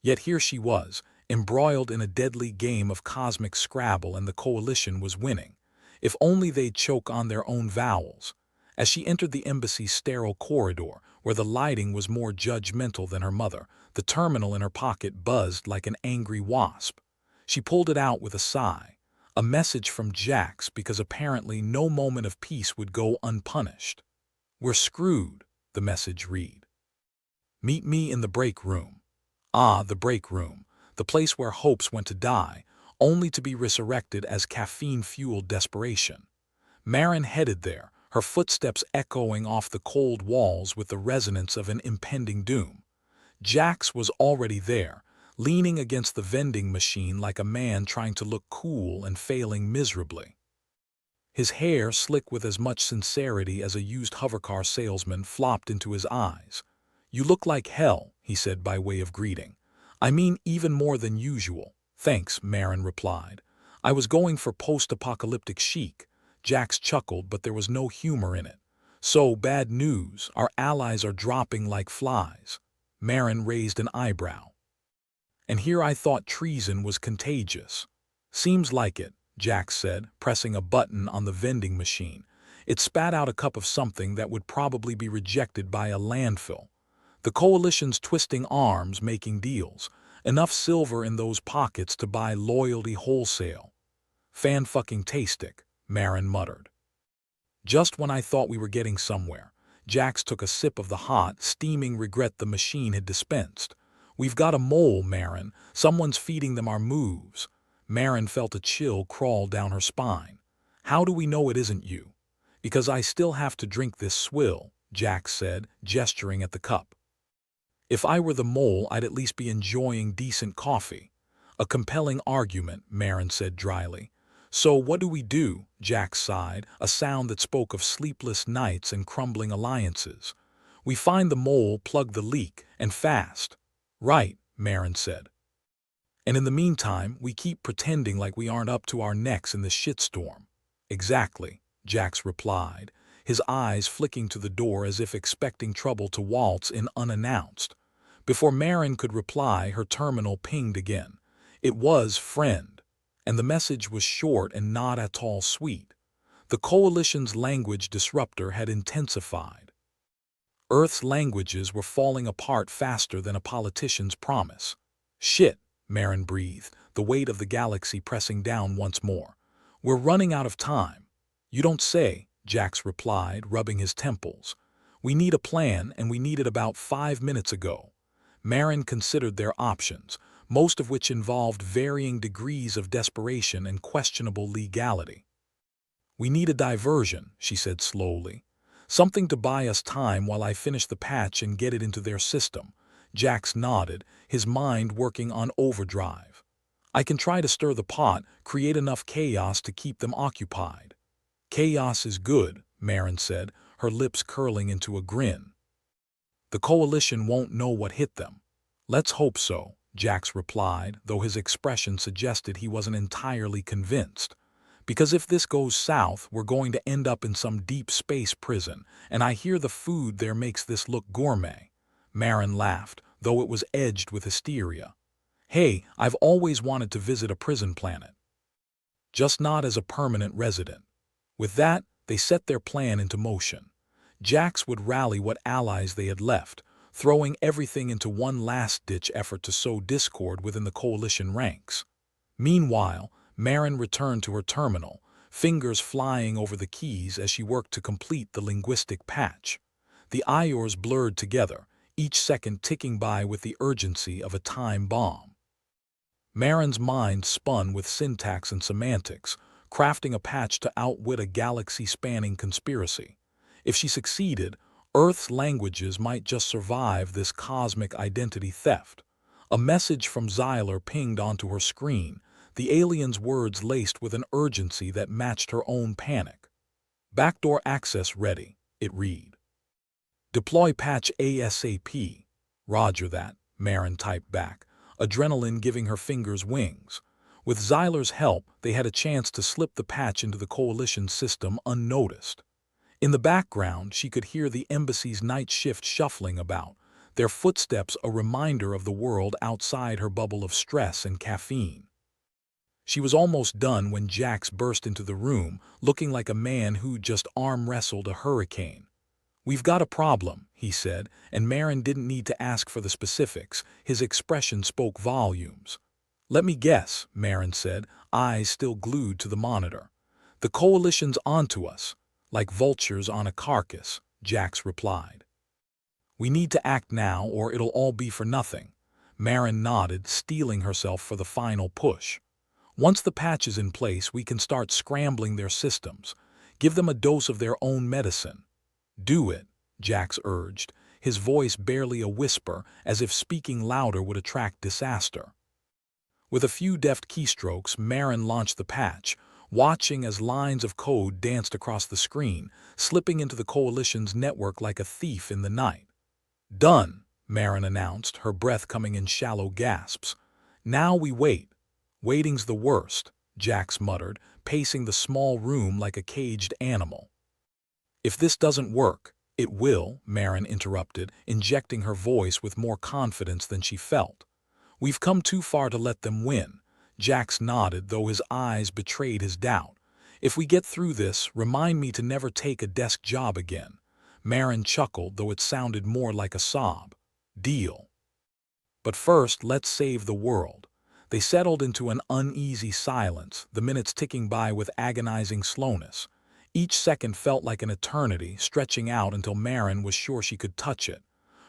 Yet here she was, embroiled in a deadly game of cosmic Scrabble, and the Coalition was winning. If only they'd choke on their own vowels. As she entered the embassy's sterile corridor, where the lighting was more judgmental than her mother, the terminal in her pocket buzzed like an angry wasp. She pulled it out with a sigh. A message from Jax, because apparently no moment of peace would go unpunished. "We're screwed," the message read. "Meet me in the break room." Ah, the break room, the place where hopes went to die, only to be resurrected as caffeine-fueled desperation. Marin headed there, her footsteps echoing off the cold walls with the resonance of an impending doom. Jax was already there, leaning against the vending machine like a man trying to look cool and failing miserably. His hair, slick with as much sincerity as a used hovercar salesman, flopped into his eyes. "You look like hell," he said by way of greeting. "I mean even more than usual." "Thanks," Marin replied. "I was going for post-apocalyptic chic." Jax chuckled, but there was no humor in it. "So, bad news. Our allies are dropping like flies." Marin raised an eyebrow. "And here I thought treason was contagious." "Seems like it," Jax said, pressing a button on the vending machine. It spat out a cup of something that would probably be rejected by a landfill. "The Coalition's twisting arms, making deals. Enough silver in those pockets to buy loyalty wholesale." "Fan-fucking-tastic," Marin muttered. Just when I thought we were getting somewhere, Jax took a sip of the hot, steaming regret the machine had dispensed. "We've got a mole, Marin. Someone's feeding them our moves." Marin felt a chill crawl down her spine. "How do we know it isn't you?" "Because I still have to drink this swill," Jax said, gesturing at the cup. "If I were the mole, I'd at least be enjoying decent coffee." "A compelling argument," Marin said dryly. "So what do we do?" Jax sighed, a sound that spoke of sleepless nights and crumbling alliances. "We find the mole, plug the leak, and fast." "Right," Marin said. "And in the meantime, we keep pretending like we aren't up to our necks in the shitstorm." "Exactly," Jax replied, his eyes flicking to the door as if expecting trouble to waltz in unannounced. Before Marin could reply, her terminal pinged again. It was "friend," and the message was short and not at all sweet. The Coalition's language disruptor had intensified. Earth's languages were falling apart faster than a politician's promise. "Shit," Marin breathed, the weight of the galaxy pressing down once more. "We're running out of time." "You don't say," Jax replied, rubbing his temples. "We need a plan, and we need it about 5 minutes ago." Marin considered their options, most of which involved varying degrees of desperation and questionable legality. "We need a diversion," she said slowly. "Something to buy us time while I finish the patch and get it into their system." Jax nodded, his mind working on overdrive. "I can try to stir the pot, create enough chaos to keep them occupied." "Chaos is good," Marin said, her lips curling into a grin. "The Coalition won't know what hit them." "Let's hope so," Jax replied, though his expression suggested he wasn't entirely convinced. "Because if this goes south, we're going to end up in some deep space prison, and I hear the food there makes this look gourmet." Marin laughed, though it was edged with hysteria. "Hey, I've always wanted to visit a prison planet. Just not as a permanent resident." With that, they set their plan into motion. Jax would rally what allies they had left, throwing everything into one last-ditch effort to sow discord within the Coalition ranks. Meanwhile, Marin returned to her terminal, fingers flying over the keys as she worked to complete the linguistic patch. The iors blurred together, each second ticking by with the urgency of a time bomb. Marin's mind spun with syntax and semantics, crafting a patch to outwit a galaxy-spanning conspiracy. If she succeeded, Earth's languages might just survive this cosmic identity theft. A message from Xyler pinged onto her screen, the alien's words laced with an urgency that matched her own panic. "Backdoor access ready," it read. "Deploy patch ASAP." "Roger that," Marin typed back, adrenaline giving her fingers wings. With Xyler's help, they had a chance to slip the patch into the Coalition system unnoticed. In the background, she could hear the embassy's night shift shuffling about, their footsteps a reminder of the world outside her bubble of stress and caffeine. She was almost done when Jax burst into the room, looking like a man who'd just arm-wrestled a hurricane. "We've got a problem," he said, and Marin didn't need to ask for the specifics. His expression spoke volumes. "Let me guess," Marin said, eyes still glued to the monitor. "The Coalition's onto us." "Like vultures on a carcass," Jax replied. "We need to act now or it'll all be for nothing." Marin nodded, steeling herself for the final push. "Once the patch is in place, we can start scrambling their systems. Give them a dose of their own medicine." "Do it," Jax urged, his voice barely a whisper, as if speaking louder would attract disaster. With a few deft keystrokes, Marin launched the patch, watching as lines of code danced across the screen, slipping into the Coalition's network like a thief in the night. "Done," Marin announced, her breath coming in shallow gasps. "Now we wait." "Waiting's the worst," Jax muttered, pacing the small room like a caged animal. "If this doesn't work, it will," Marin interrupted, injecting her voice with more confidence than she felt. "We've come too far to let them win." Jax nodded, though his eyes betrayed his doubt. "If we get through this, remind me to never take a desk job again." Marin chuckled, though it sounded more like a sob. "Deal." "But first, let's save the world." They settled into an uneasy silence, the minutes ticking by with agonizing slowness. Each second felt like an eternity, stretching out until Marin was sure she could touch it.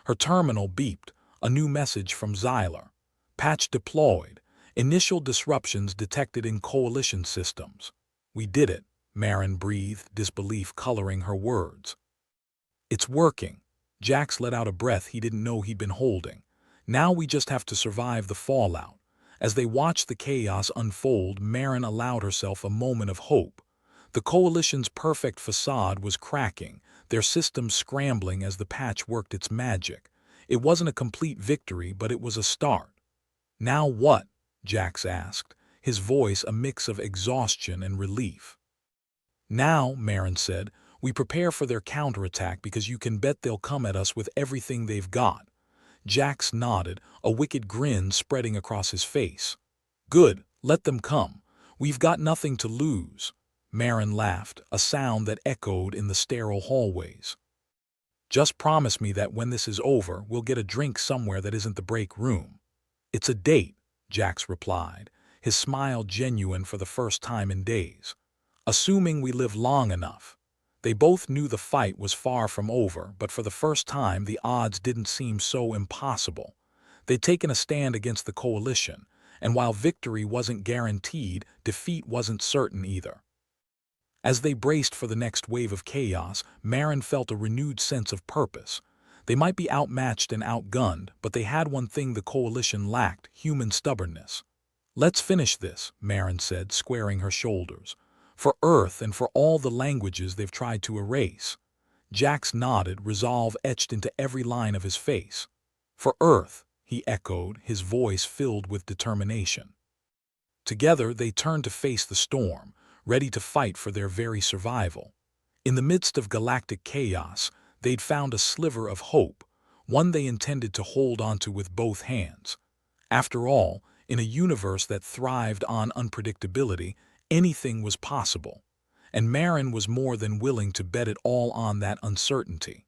Her terminal beeped, a new message from Xyler. "Patch deployed. Initial disruptions detected in Coalition systems." "We did it," Marin breathed, disbelief coloring her words. "It's working." Jax let out a breath he didn't know he'd been holding. "Now we just have to survive the fallout." As they watched the chaos unfold, Marin allowed herself a moment of hope. The Coalition's perfect facade was cracking, their systems scrambling as the patch worked its magic. It wasn't a complete victory, but it was a start. "Now what?" Jax asked, his voice a mix of exhaustion and relief. "Now," Marin said, "we prepare for their counterattack because you can bet they'll come at us with everything they've got." Jax nodded, a wicked grin spreading across his face. "Good, let them come. We've got nothing to lose." Marin laughed, a sound that echoed in the sterile hallways. "Just promise me that when this is over, we'll get a drink somewhere that isn't the break room." "It's a date," Jax replied, his smile genuine for the first time in days. "Assuming we live long enough." They both knew the fight was far from over, but for the first time the odds didn't seem so impossible. They'd taken a stand against the Coalition, and while victory wasn't guaranteed, defeat wasn't certain either. As they braced for the next wave of chaos, Marin felt a renewed sense of purpose. They might be outmatched and outgunned, but they had one thing the Coalition lacked: human stubbornness. "Let's finish this," Marin said, squaring her shoulders. "For Earth and for all the languages they've tried to erase." Jax nodded, resolve etched into every line of his face. "For Earth," he echoed, his voice filled with determination. Together they turned to face the storm, ready to fight for their very survival. In the midst of galactic chaos, they'd found a sliver of hope, one they intended to hold onto with both hands. After all, in a universe that thrived on unpredictability, anything was possible, and Marin was more than willing to bet it all on that uncertainty.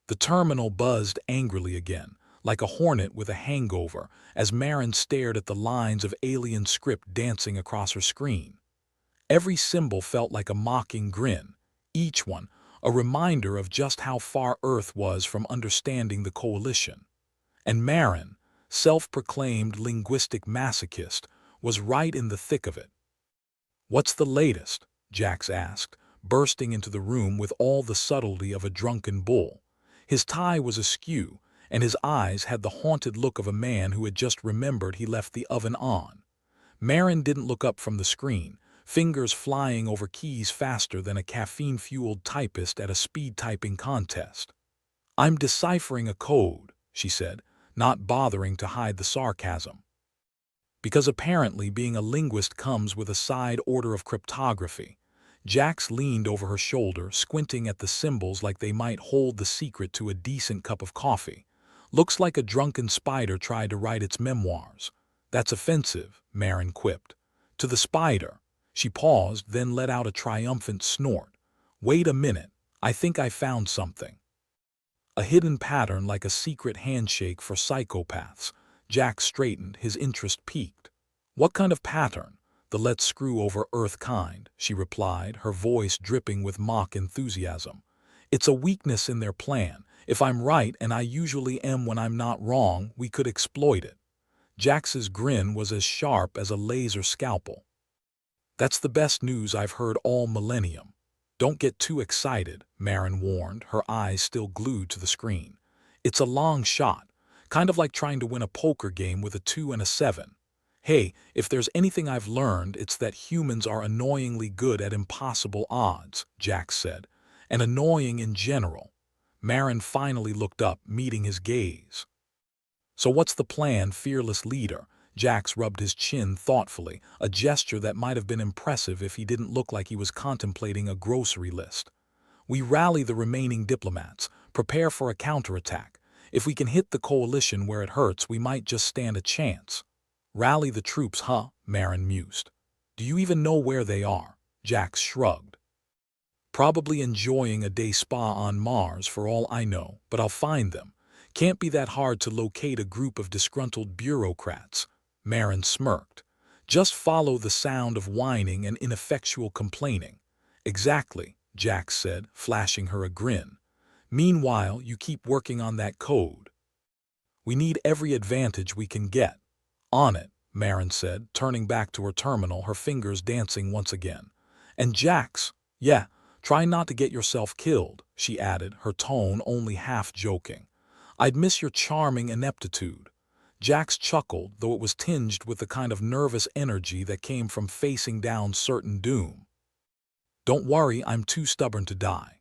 The terminal buzzed angrily again, like a hornet with a hangover, as Marin stared at the lines of alien script dancing across her screen. Every symbol felt like a mocking grin, each one a reminder of just how far Earth was from understanding the Coalition. And Marin, self-proclaimed linguistic masochist, was right in the thick of it. "What's the latest?" Jax asked, bursting into the room with all the subtlety of a drunken bull. His tie was askew, and his eyes had the haunted look of a man who had just remembered he left the oven on. Marin didn't look up from the screen, fingers flying over keys faster than a caffeine-fueled typist at a speed-typing contest. "I'm deciphering a code," she said, not bothering to hide the sarcasm. Because apparently being a linguist comes with a side order of cryptography. Jax leaned over her shoulder, squinting at the symbols like they might hold the secret to a decent cup of coffee. "Looks like a drunken spider tried to write its memoirs." "That's offensive," Marin quipped. "To the spider." She paused, then let out a triumphant snort. "Wait a minute, I think I found something." A hidden pattern like a secret handshake for psychopaths. Jack straightened, his interest piqued. "What kind of pattern?" "The let's screw over Earth kind," she replied, her voice dripping with mock enthusiasm. "It's a weakness in their plan. If I'm right, and I usually am when I'm not wrong, we could exploit it." Jax's grin was as sharp as a laser scalpel. "That's the best news I've heard all millennium." "Don't get too excited," Marin warned, her eyes still glued to the screen. "It's a long shot, kind of like trying to win a poker game with a 2 and a 7. Hey, if there's anything I've learned, it's that humans are annoyingly good at impossible odds, Jax said. And annoying in general. Marin finally looked up, meeting his gaze. So what's the plan, fearless leader? Jax rubbed his chin thoughtfully, a gesture that might have been impressive if he didn't look like he was contemplating a grocery list. We rally the remaining diplomats, prepare for a counterattack. If we can hit the coalition where it hurts, we might just stand a chance. Rally the troops, huh? Marin mused. Do you even know where they are? Jax shrugged. Probably enjoying a day spa on Mars for all I know, but I'll find them. Can't be that hard to locate a group of disgruntled bureaucrats. Marin smirked. Just follow the sound of whining and ineffectual complaining. Exactly, Jax said, flashing her a grin. Meanwhile, you keep working on that code. We need every advantage we can get. On it, Marin said, turning back to her terminal, her fingers dancing once again. And Jax, yeah, try not to get yourself killed, she added, her tone only half joking. I'd miss your charming ineptitude. Jax chuckled, though it was tinged with the kind of nervous energy that came from facing down certain doom. Don't worry, I'm too stubborn to die.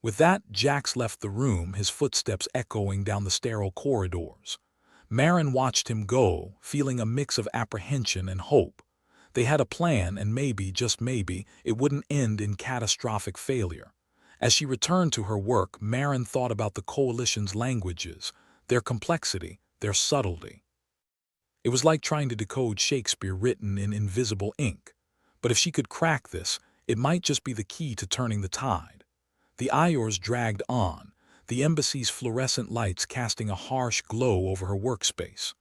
With that, Jax left the room, his footsteps echoing down the sterile corridors. Marin watched him go, feeling a mix of apprehension and hope. They had a plan, and maybe, just maybe, it wouldn't end in catastrophic failure. As she returned to her work, Marin thought about the Coalition's languages, their complexity, their subtlety. It was like trying to decode Shakespeare written in invisible ink. But if she could crack this, it might just be the key to turning the tide. The hours dragged on, the embassy's fluorescent lights casting a harsh glow over her workspace.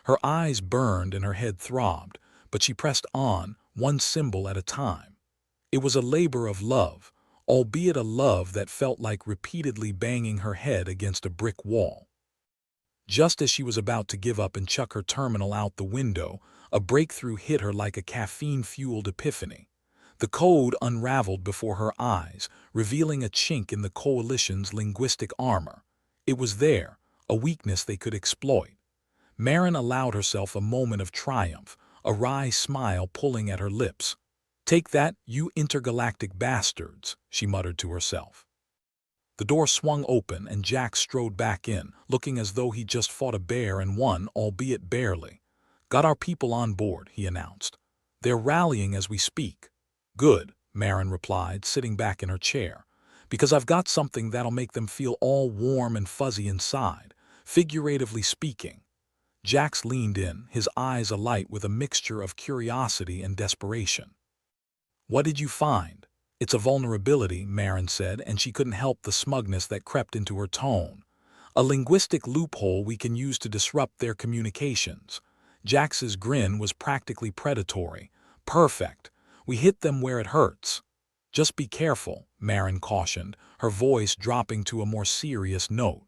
Her eyes burned and her head throbbed, but she pressed on, one symbol at a time. It was a labor of love, albeit a love that felt like repeatedly banging her head against a brick wall. Just as she was about to give up and chuck her terminal out the window, a breakthrough hit her like a caffeine-fueled epiphany. The code unraveled before her eyes, revealing a chink in the Coalition's linguistic armor. It was there, a weakness they could exploit. Marin allowed herself a moment of triumph, a wry smile pulling at her lips. "Take that, you intergalactic bastards," she muttered to herself. The door swung open and Jax strode back in, looking as though he'd just fought a bear and won, albeit barely. "Got our people on board," he announced. "They're rallying as we speak." "Good," Marin replied, sitting back in her chair, "because I've got something that'll make them feel all warm and fuzzy inside, figuratively speaking." Jax leaned in, his eyes alight with a mixture of curiosity and desperation. "What did you find?" "It's a vulnerability," Marin said, and she couldn't help the smugness that crept into her tone. "A linguistic loophole we can use to disrupt their communications." Jax's grin was practically predatory. "Perfect. We hit them where it hurts." "Just be careful," Marin cautioned, her voice dropping to a more serious note.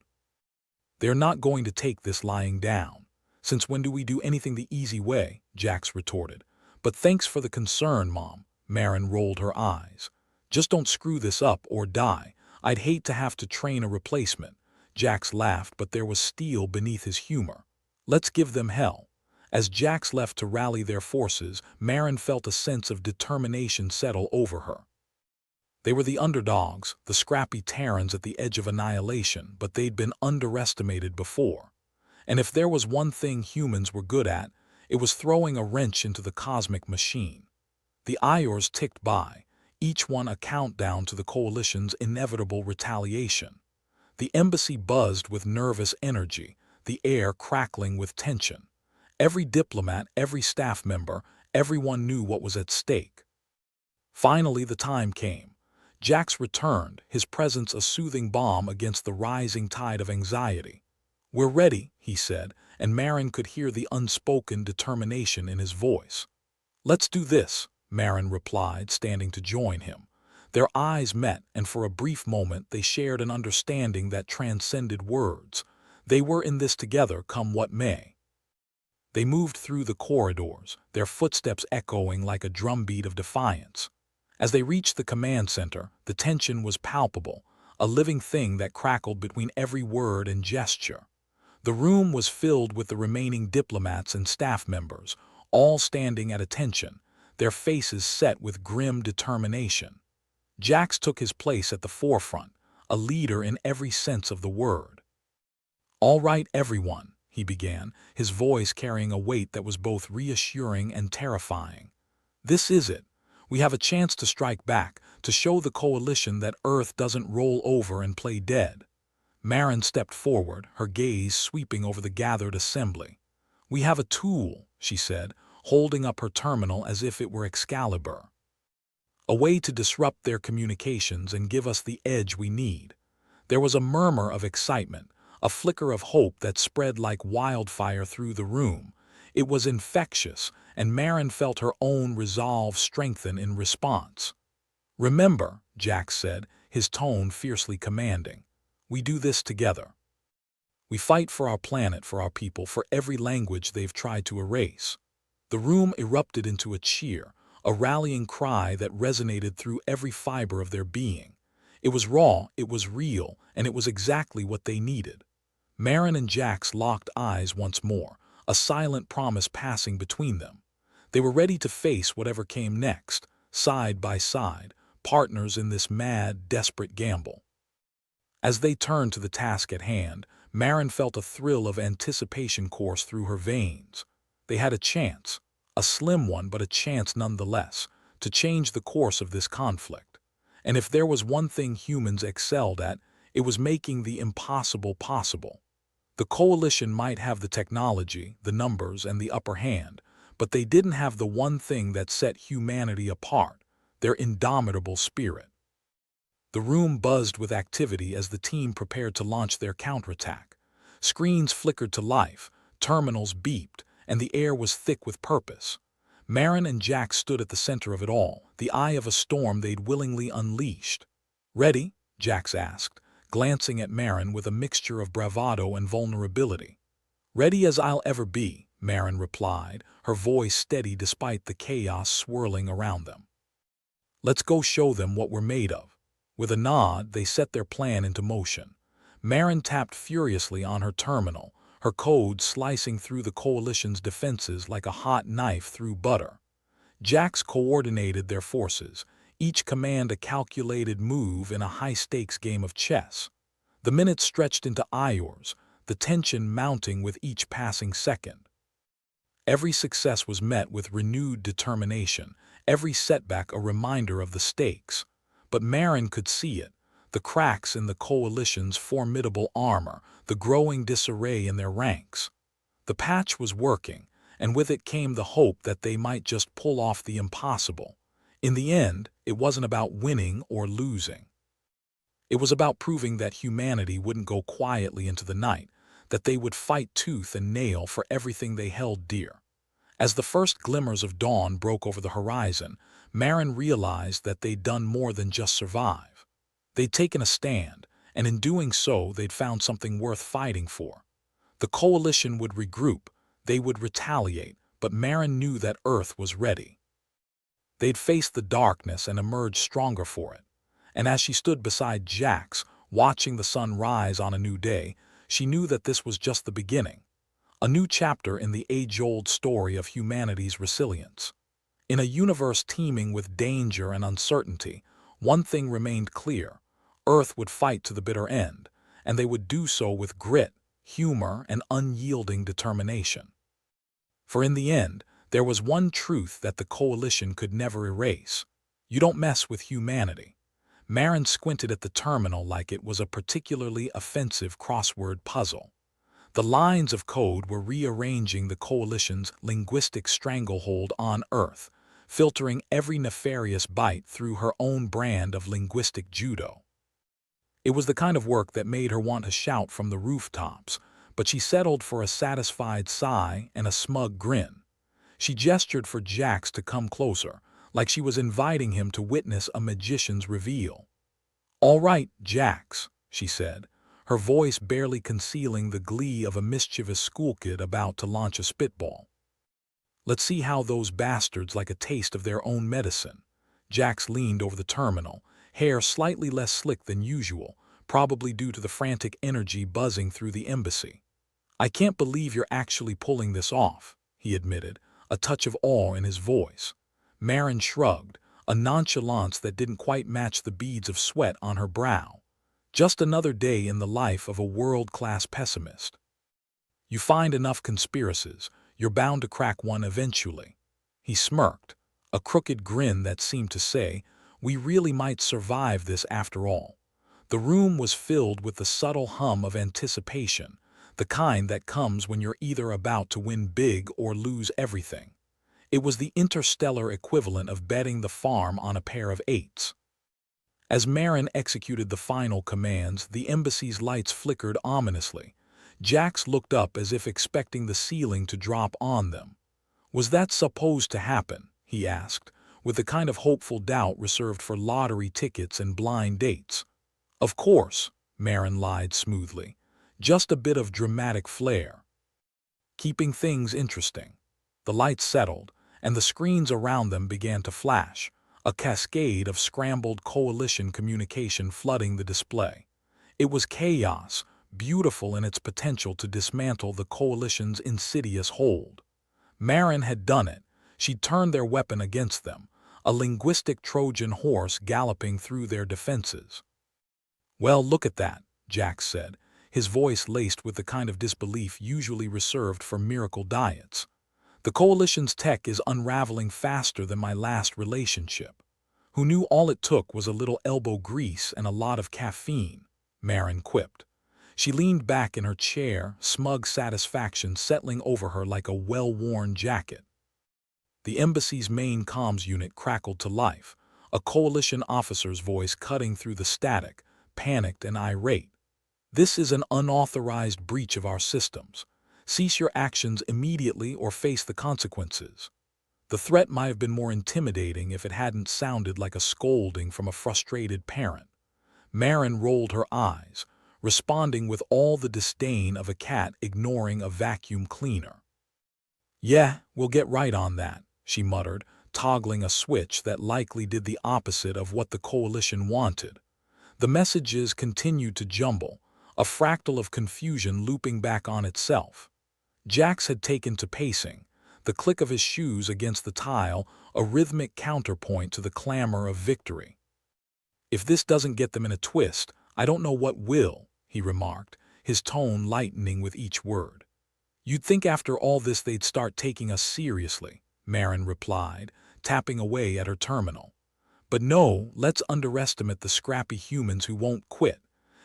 "They're not going to take this lying down." "Since when do we do anything the easy way?" Jax retorted. "But thanks for the concern, Mom." Marin rolled her eyes. "Just don't screw this up or die. I'd hate to have to train a replacement." Jax laughed, but there was steel beneath his humor. "Let's give them hell." As Jax left to rally their forces, Marin felt a sense of determination settle over her. They were the underdogs, the scrappy Terrans at the edge of annihilation, but they'd been underestimated before. And if there was one thing humans were good at, it was throwing a wrench into the cosmic machine. The hours ticked by, each one a countdown to the Coalition's inevitable retaliation. The embassy buzzed with nervous energy, the air crackling with tension. Every diplomat, every staff member, everyone knew what was at stake. Finally, the time came. Jax returned, his presence a soothing balm against the rising tide of anxiety. "We're ready," he said, and Marin could hear the unspoken determination in his voice. "Let's do this," Marin replied, standing to join him. Their eyes met, and for a brief moment they shared an understanding that transcended words. They were in this together, come what may. They moved through the corridors, their footsteps echoing like a drumbeat of defiance. As they reached the command center, the tension was palpable, a living thing that crackled between every word and gesture. The room was filled with the remaining diplomats and staff members, all standing at attention, their faces set with grim determination. Jax took his place at the forefront, a leader in every sense of the word. "All right, everyone," he began, his voice carrying a weight that was both reassuring and terrifying. "This is it. We have a chance to strike back, to show the coalition that Earth doesn't roll over and play dead." Marin stepped forward, her gaze sweeping over the gathered assembly. "We have a tool," she said, holding up her terminal as if it were Excalibur. "A way to disrupt their communications and give us the edge we need." There was a murmur of excitement, a flicker of hope that spread like wildfire through the room. It was infectious, and Marin felt her own resolve strengthen in response. "Remember," Jax said, his tone fiercely commanding, "we do this together. We fight for our planet, for our people, for every language they've tried to erase." The room erupted into a cheer, a rallying cry that resonated through every fiber of their being. It was raw, it was real, and it was exactly what they needed. Marin and Jax locked eyes once more, a silent promise passing between them. They were ready to face whatever came next, side by side, partners in this mad, desperate gamble. As they turned to the task at hand, Marin felt a thrill of anticipation course through her veins. They had a chance, a slim one but a chance nonetheless, to change the course of this conflict. And if there was one thing humans excelled at, it was making the impossible possible. The coalition might have the technology, the numbers, and the upper hand, but they didn't have the one thing that set humanity apart, their indomitable spirit. The room buzzed with activity as the team prepared to launch their counterattack. Screens flickered to life, terminals beeped, and the air was thick with purpose. Marin and Jax stood at the center of it all, the eye of a storm they'd willingly unleashed. "Ready?" Jax asked, glancing at Marin with a mixture of bravado and vulnerability. "Ready as I'll ever be," Marin replied, her voice steady despite the chaos swirling around them. "Let's go show them what we're made of." With a nod, they set their plan into motion. Marin tapped furiously on her terminal, her code slicing through the coalition's defenses like a hot knife through butter. Jax coordinated their forces, each command a calculated move in a high-stakes game of chess. The minutes stretched into hours, the tension mounting with each passing second. Every success was met with renewed determination, every setback a reminder of the stakes. But Marin could see it, the cracks in the coalition's formidable armor, the growing disarray in their ranks. The patch was working, and with it came the hope that they might just pull off the impossible. In the end, it wasn't about winning or losing. It was about proving that humanity wouldn't go quietly into the night, that they would fight tooth and nail for everything they held dear. As the first glimmers of dawn broke over the horizon, Marin realized that they'd done more than just survive. They'd taken a stand, and in doing so, they'd found something worth fighting for. The coalition would regroup, they would retaliate, but Marin knew that Earth was ready. They'd face the darkness and emerge stronger for it. And as she stood beside Jax, watching the sun rise on a new day, she knew that this was just the beginning. A new chapter in the age-old story of humanity's resilience. In a universe teeming with danger and uncertainty, one thing remained clear: Earth would fight to the bitter end, and they would do so with grit, humor, and unyielding determination. For in the end, there was one truth that the coalition could never erase: you don't mess with humanity. Marin squinted at the terminal like it was a particularly offensive crossword puzzle. The lines of code were rearranging the coalition's linguistic stranglehold on Earth, filtering every nefarious bite through her own brand of linguistic judo. It was the kind of work that made her want to shout from the rooftops, but she settled for a satisfied sigh and a smug grin. She gestured for Jax to come closer, like she was inviting him to witness a magician's reveal. "All right, Jax," she said, her voice barely concealing the glee of a mischievous schoolkid about to launch a spitball. "Let's see how those bastards like a taste of their own medicine." Jax leaned over the terminal, hair slightly less slick than usual, probably due to the frantic energy buzzing through the embassy. "I can't believe you're actually pulling this off," he admitted, a touch of awe in his voice. Marin shrugged, a nonchalance that didn't quite match the beads of sweat on her brow. Just another day in the life of a world-class pessimist. You find enough conspiracies, you're bound to crack one eventually. He smirked, a crooked grin that seemed to say, we really might survive this after all. The room was filled with the subtle hum of anticipation, the kind that comes when you're either about to win big or lose everything. It was the interstellar equivalent of betting the farm on a pair of eights. As Marin executed the final commands, the embassy's lights flickered ominously. Jax looked up as if expecting the ceiling to drop on them. Was that supposed to happen? He asked, with the kind of hopeful doubt reserved for lottery tickets and blind dates. Of course, Marin lied smoothly. Just a bit of dramatic flair. Keeping things interesting. The lights settled, and the screens around them began to flash, a cascade of scrambled coalition communication flooding the display. It was chaos, beautiful in its potential to dismantle the coalition's insidious hold. Marin had done it. She'd turned their weapon against them, a linguistic Trojan horse galloping through their defenses. Well, look at that, Jax said, his voice laced with the kind of disbelief usually reserved for miracle diets. The coalition's tech is unraveling faster than my last relationship. Who knew all it took was a little elbow grease and a lot of caffeine, Marin quipped. She leaned back in her chair, smug satisfaction settling over her like a well-worn jacket. The embassy's main comms unit crackled to life, a coalition officer's voice cutting through the static, panicked and irate. This is an unauthorized breach of our systems. Cease your actions immediately or face the consequences. The threat might have been more intimidating if it hadn't sounded like a scolding from a frustrated parent. Marin rolled her eyes, responding with all the disdain of a cat ignoring a vacuum cleaner. Yeah, we'll get right on that, she muttered, toggling a switch that likely did the opposite of what the coalition wanted. The messages continued to jumble, a fractal of confusion looping back on itself. Jax had taken to pacing, the click of his shoes against the tile a rhythmic counterpoint to the clamor of victory. If this doesn't get them in a twist, I don't know what will, he remarked, his tone lightening with each word. You'd think after all this they'd start taking us seriously, Marin replied, tapping away at her terminal. But no, let's underestimate the scrappy humans who won't quit.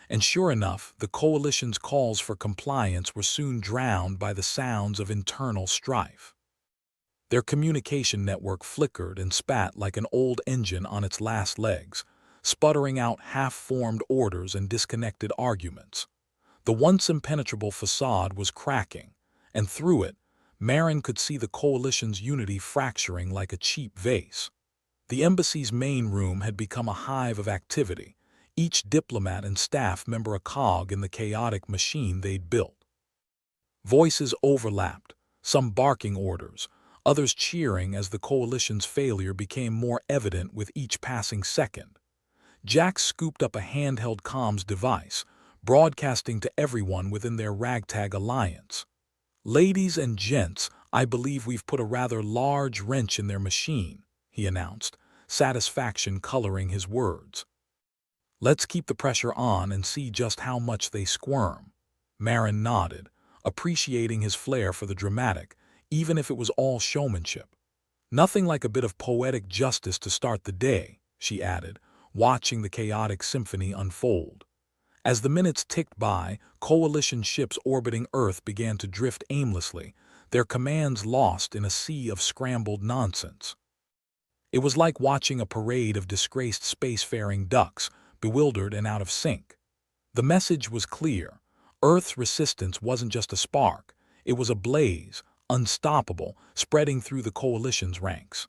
And sure enough, the coalition's calls for compliance were soon drowned by the sounds of internal strife. Their communication network flickered and spat like an old engine on its last legs, sputtering out half-formed orders and disconnected arguments. The once impenetrable facade was cracking, and through it, Marin could see the coalition's unity fracturing like a cheap vase. The embassy's main room had become a hive of activity, each diplomat and staff member a cog in the chaotic machine they'd built. Voices overlapped, some barking orders, others cheering as the coalition's failure became more evident with each passing second. Jax scooped up a handheld comms device, broadcasting to everyone within their ragtag alliance. Ladies and gents, I believe we've put a rather large wrench in their machine, he announced, satisfaction coloring his words. Let's keep the pressure on and see just how much they squirm. Marin nodded, appreciating his flair for the dramatic, even if it was all showmanship. Nothing like a bit of poetic justice to start the day, she added, watching the chaotic symphony unfold. As the minutes ticked by, coalition ships orbiting Earth began to drift aimlessly, their commands lost in a sea of scrambled nonsense. It was like watching a parade of disgraced spacefaring ducks, bewildered and out of sync. The message was clear. Earth's resistance wasn't just a spark, it was a blaze, unstoppable, spreading through the coalition's ranks.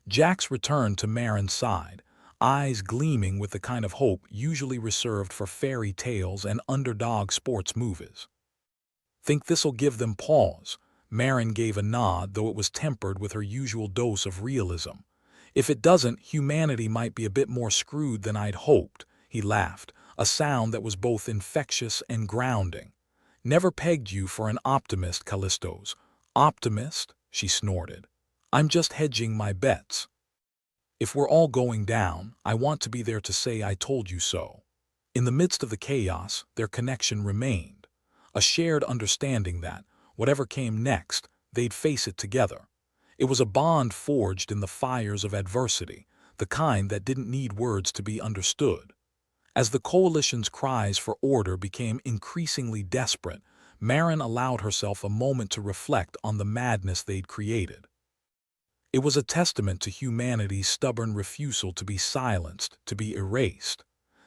Jax returned to Marin's side, eyes gleaming with the kind of hope usually reserved for fairy tales and underdog sports movies. Think this'll give them pause? Marin gave a nod, though it was tempered with her usual dose of realism. If it doesn't, humanity might be a bit more screwed than I'd hoped, he laughed, a sound that was both infectious and grounding. Never pegged you for an optimist, Callistos. Optimist? She snorted. I'm just hedging my bets. If we're all going down, I want to be there to say I told you so." In the midst of the chaos, their connection remained, a shared understanding that, whatever came next, they'd face it together. It was a bond forged in the fires of adversity, the kind that didn't need words to be understood. As the coalition's cries for order became increasingly desperate, Marin allowed herself a moment to reflect on the madness they'd created. It was a testament to humanity's stubborn refusal to be silenced, to be erased.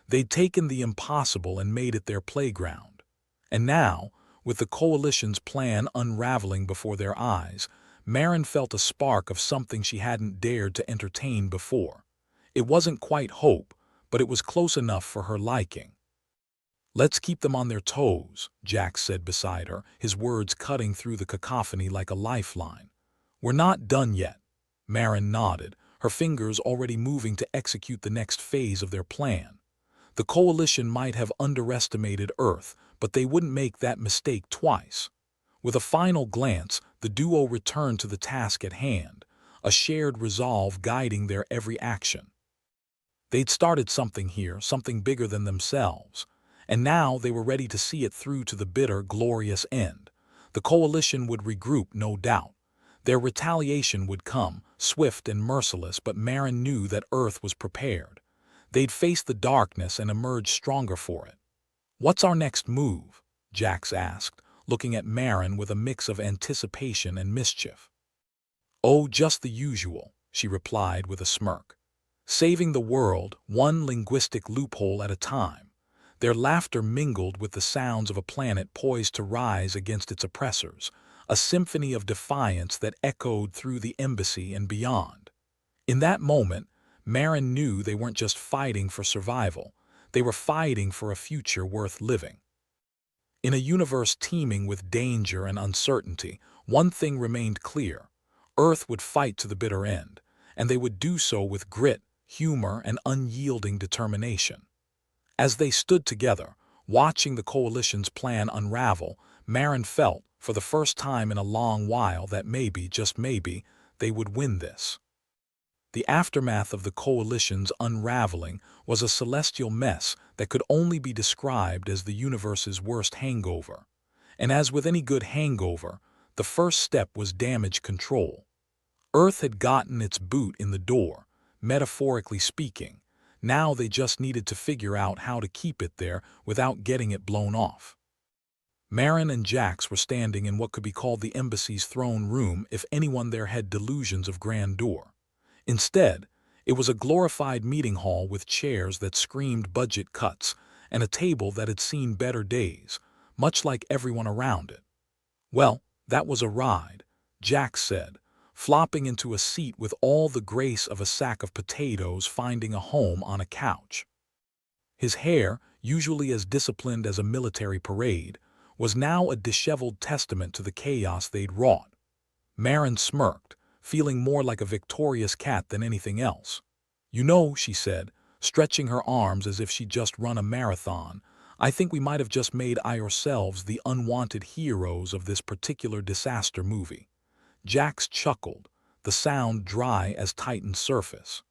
They'd taken the impossible and made it their playground. And now, with the coalition's plan unraveling before their eyes, Marin felt a spark of something she hadn't dared to entertain before. It wasn't quite hope, but it was close enough for her liking. "Let's keep them on their toes," Jax said beside her, his words cutting through the cacophony like a lifeline. "We're not done yet." Marin nodded, her fingers already moving to execute the next phase of their plan. The coalition might have underestimated Earth, but they wouldn't make that mistake twice. With a final glance, the duo returned to the task at hand, a shared resolve guiding their every action. They'd started something here, something bigger than themselves, and now they were ready to see it through to the bitter, glorious end. The coalition would regroup, no doubt. Their retaliation would come, swift and merciless, but Marin knew that Earth was prepared. They'd face the darkness and emerge stronger for it. "What's our next move?" Jax asked, looking at Marin with a mix of anticipation and mischief. "Oh, just the usual," she replied with a smirk. "Saving the world, one linguistic loophole at a time." Their laughter mingled with the sounds of a planet poised to rise against its oppressors, a symphony of defiance that echoed through the embassy and beyond. In that moment, Marin knew they weren't just fighting for survival, they were fighting for a future worth living. In a universe teeming with danger and uncertainty, one thing remained clear: Earth would fight to the bitter end, and they would do so with grit, humor, and unyielding determination. As they stood together, watching the coalition's plan unravel, Marin felt, for the first time in a long while, that maybe, just maybe, they would win this. The aftermath of the coalition's unraveling was a celestial mess that could only be described as the universe's worst hangover. And as with any good hangover, the first step was damage control. Earth had gotten its boot in the door, metaphorically speaking. Now they just needed to figure out how to keep it there without getting it blown off. Marin and Jax were standing in what could be called the embassy's throne room if anyone there had delusions of grandeur. Instead, it was a glorified meeting hall with chairs that screamed budget cuts and a table that had seen better days, much like everyone around it. "Well, that was a ride," Jax said, flopping into a seat with all the grace of a sack of potatoes finding a home on a couch. His hair, usually as disciplined as a military parade, was now a disheveled testament to the chaos they'd wrought. Marin smirked, feeling more like a victorious cat than anything else. "You know," she said, stretching her arms as if she'd just run a marathon, "I think we might have just made ourselves the unwanted heroes of this particular disaster movie." Jax chuckled, the sound dry as Titan's surface.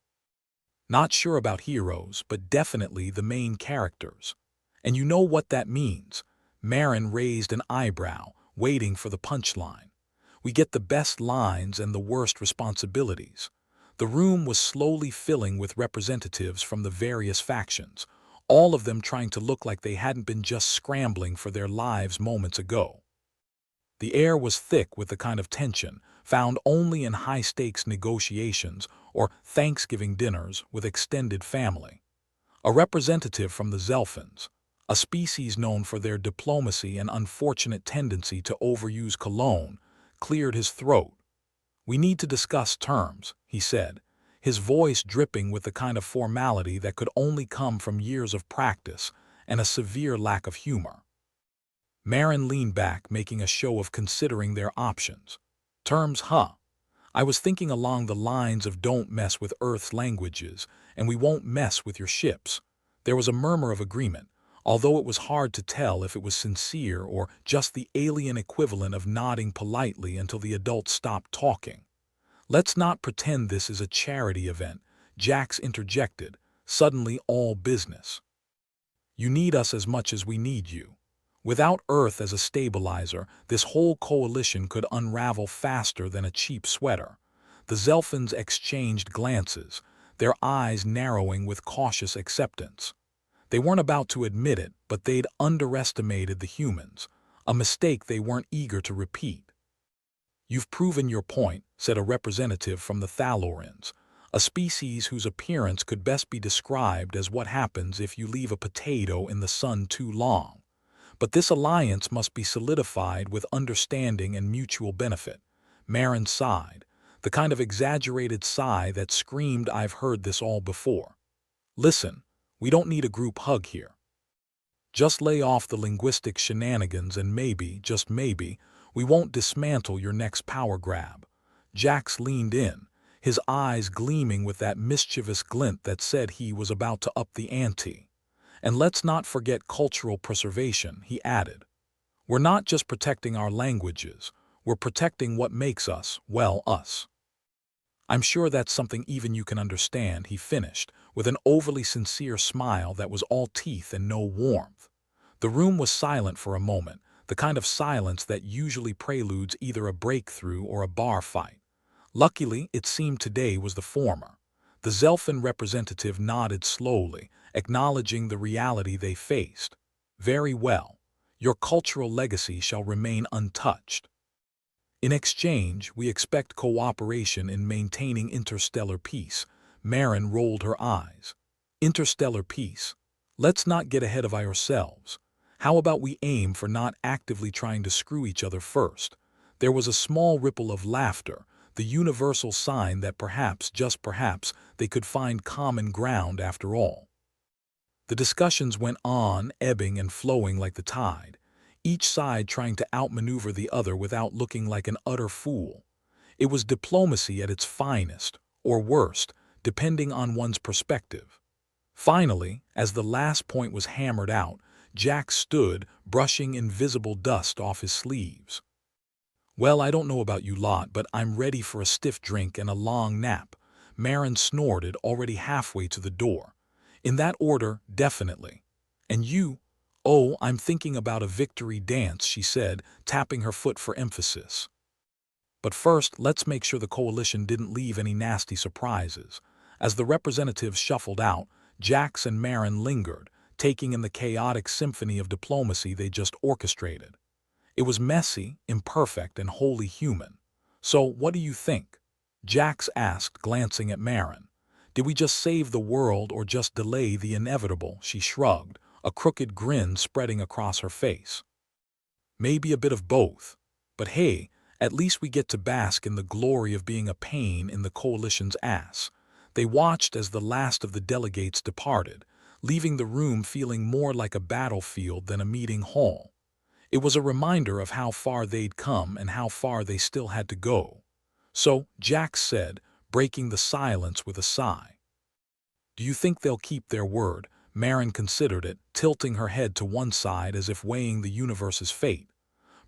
"Not sure about heroes, but definitely the main characters. And you know what that means." Marin raised an eyebrow, waiting for the punchline. "We get the best lines and the worst responsibilities." The room was slowly filling with representatives from the various factions, all of them trying to look like they hadn't been just scrambling for their lives moments ago. The air was thick with the kind of tension found only in high-stakes negotiations or Thanksgiving dinners with extended family. A representative from the Zelfins, a species known for their diplomacy and unfortunate tendency to overuse cologne, cleared his throat. "We need to discuss terms," he said, his voice dripping with the kind of formality that could only come from years of practice and a severe lack of humor. Marin leaned back, making a show of considering their options. "Terms, huh? I was thinking along the lines of don't mess with Earth's languages, and we won't mess with your ships." There was a murmur of agreement, although it was hard to tell if it was sincere or just the alien equivalent of nodding politely until the adults stopped talking. Let's not pretend this is a charity event, Jax interjected, suddenly all business. You need us as much as we need you. Without Earth as a stabilizer, this whole coalition could unravel faster than a cheap sweater. The Zelfins exchanged glances, their eyes narrowing with cautious acceptance. They weren't about to admit it, but they'd underestimated the humans, a mistake they weren't eager to repeat. You've proven your point, said a representative from the Thalorans, a species whose appearance could best be described as what happens if you leave a potato in the sun too long. But this alliance must be solidified with understanding and mutual benefit. Marin sighed, the kind of exaggerated sigh that screamed, "I've heard this all before." Listen, we don't need a group hug here. Just lay off the linguistic shenanigans and maybe, just maybe, we won't dismantle your next power grab. Jax leaned in, his eyes gleaming with that mischievous glint that said he was about to up the ante. And let's not forget cultural preservation, he added. We're not just protecting our languages, we're protecting what makes us, well, us. I'm sure that's something even you can understand, he finished, with an overly sincere smile that was all teeth and no warmth. The room was silent for a moment, the kind of silence that usually preludes either a breakthrough or a bar fight. Luckily, it seemed today was the former. The Zelfin representative nodded slowly, acknowledging the reality they faced. Very well. Your cultural legacy shall remain untouched. In exchange, we expect cooperation in maintaining interstellar peace. Marin rolled her eyes. Interstellar peace. Let's not get ahead of ourselves. How about we aim for not actively trying to screw each other first? There was a small ripple of laughter, the universal sign that perhaps, just perhaps, they could find common ground after all. The discussions went on, ebbing and flowing like the tide, each side trying to outmaneuver the other without looking like an utter fool. It was diplomacy at its finest, or worst, depending on one's perspective. Finally, as the last point was hammered out, Jack stood, brushing invisible dust off his sleeves. Well, I don't know about you lot, but I'm ready for a stiff drink and a long nap. Marin snorted, already halfway to the door. In that order, definitely. And you? Oh, I'm thinking about a victory dance, she said, tapping her foot for emphasis. But first, let's make sure the coalition didn't leave any nasty surprises. As the representatives shuffled out, Jax and Marin lingered, taking in the chaotic symphony of diplomacy they just orchestrated. It was messy, imperfect, and wholly human. So, what do you think? Jax asked, glancing at Marin. Did we just save the world or just delay the inevitable? She shrugged, a crooked grin spreading across her face. Maybe a bit of both. But hey, at least we get to bask in the glory of being a pain in the coalition's ass. They watched as the last of the delegates departed, leaving the room feeling more like a battlefield than a meeting hall. It was a reminder of how far they'd come and how far they still had to go. So, Jax said, breaking the silence with a sigh. Do you think they'll keep their word? Marin considered it, tilting her head to one side as if weighing the universe's fate.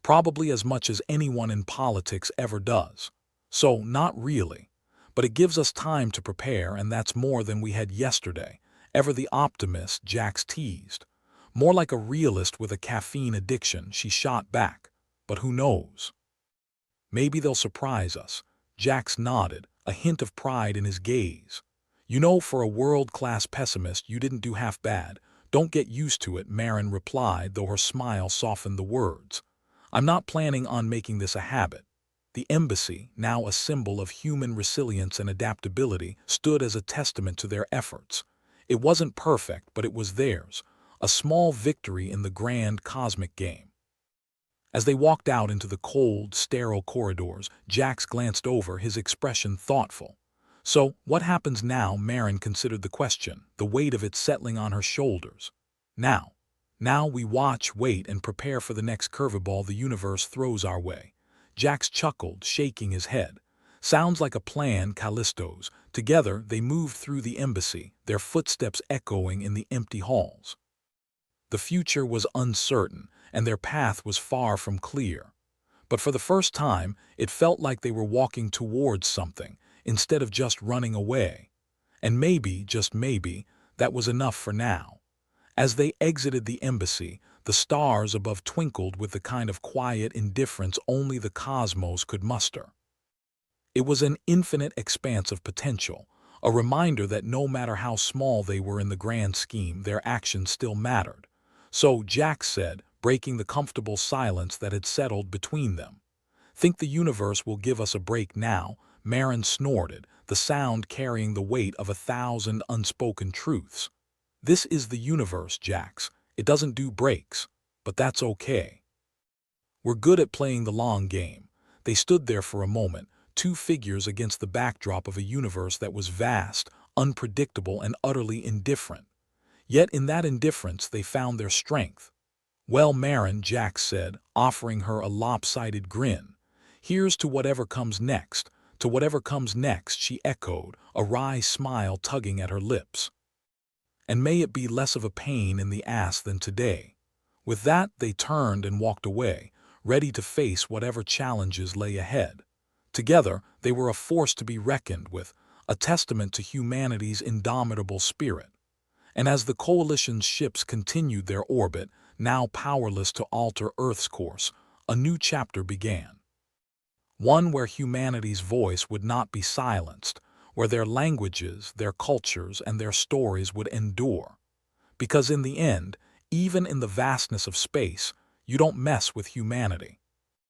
Probably as much as anyone in politics ever does. So, not really. But it gives us time to prepare, and that's more than we had yesterday. Ever the optimist, Jax teased. More like a realist with a caffeine addiction, she shot back. But who knows? Maybe they'll surprise us. Jax nodded, a hint of pride in his gaze. You know, for a world-class pessimist, you didn't do half bad. Don't get used to it, Marin replied, though her smile softened the words. I'm not planning on making this a habit. The embassy, now a symbol of human resilience and adaptability, stood as a testament to their efforts. It wasn't perfect, but it was theirs, a small victory in the grand cosmic game. As they walked out into the cold, sterile corridors, Jax glanced over, his expression thoughtful. So, what happens now? Marin considered the question, the weight of it settling on her shoulders. Now we watch, wait, and prepare for the next curveball the universe throws our way. Jax chuckled, shaking his head. Sounds like a plan, Callisto's. Together, they moved through the embassy, their footsteps echoing in the empty halls. The future was uncertain, and their path was far from clear. But for the first time, it felt like they were walking towards something, instead of just running away. And maybe, just maybe, that was enough for now. As they exited the embassy, the stars above twinkled with the kind of quiet indifference only the cosmos could muster. It was an infinite expanse of potential, a reminder that no matter how small they were in the grand scheme, their actions still mattered. So Jack said, breaking the comfortable silence that had settled between them. "Think the universe will give us a break now?" Marin snorted, the sound carrying the weight of 1,000 unspoken truths. "This is the universe, Jax. It doesn't do breaks. But that's okay. We're good at playing the long game." They stood there for a moment, two figures against the backdrop of a universe that was vast, unpredictable, and utterly indifferent. Yet in that indifference they found their strength. "Well, Marin," Jax said, offering her a lopsided grin. "Here's to whatever comes next." "To whatever comes next," she echoed, a wry smile tugging at her lips. "And may it be less of a pain in the ass than today." With that, they turned and walked away, ready to face whatever challenges lay ahead. Together, they were a force to be reckoned with, a testament to humanity's indomitable spirit. And as the coalition's ships continued their orbit, now powerless to alter Earth's course, a new chapter began. One where humanity's voice would not be silenced, where their languages, their cultures, and their stories would endure. Because in the end, even in the vastness of space, you don't mess with humanity.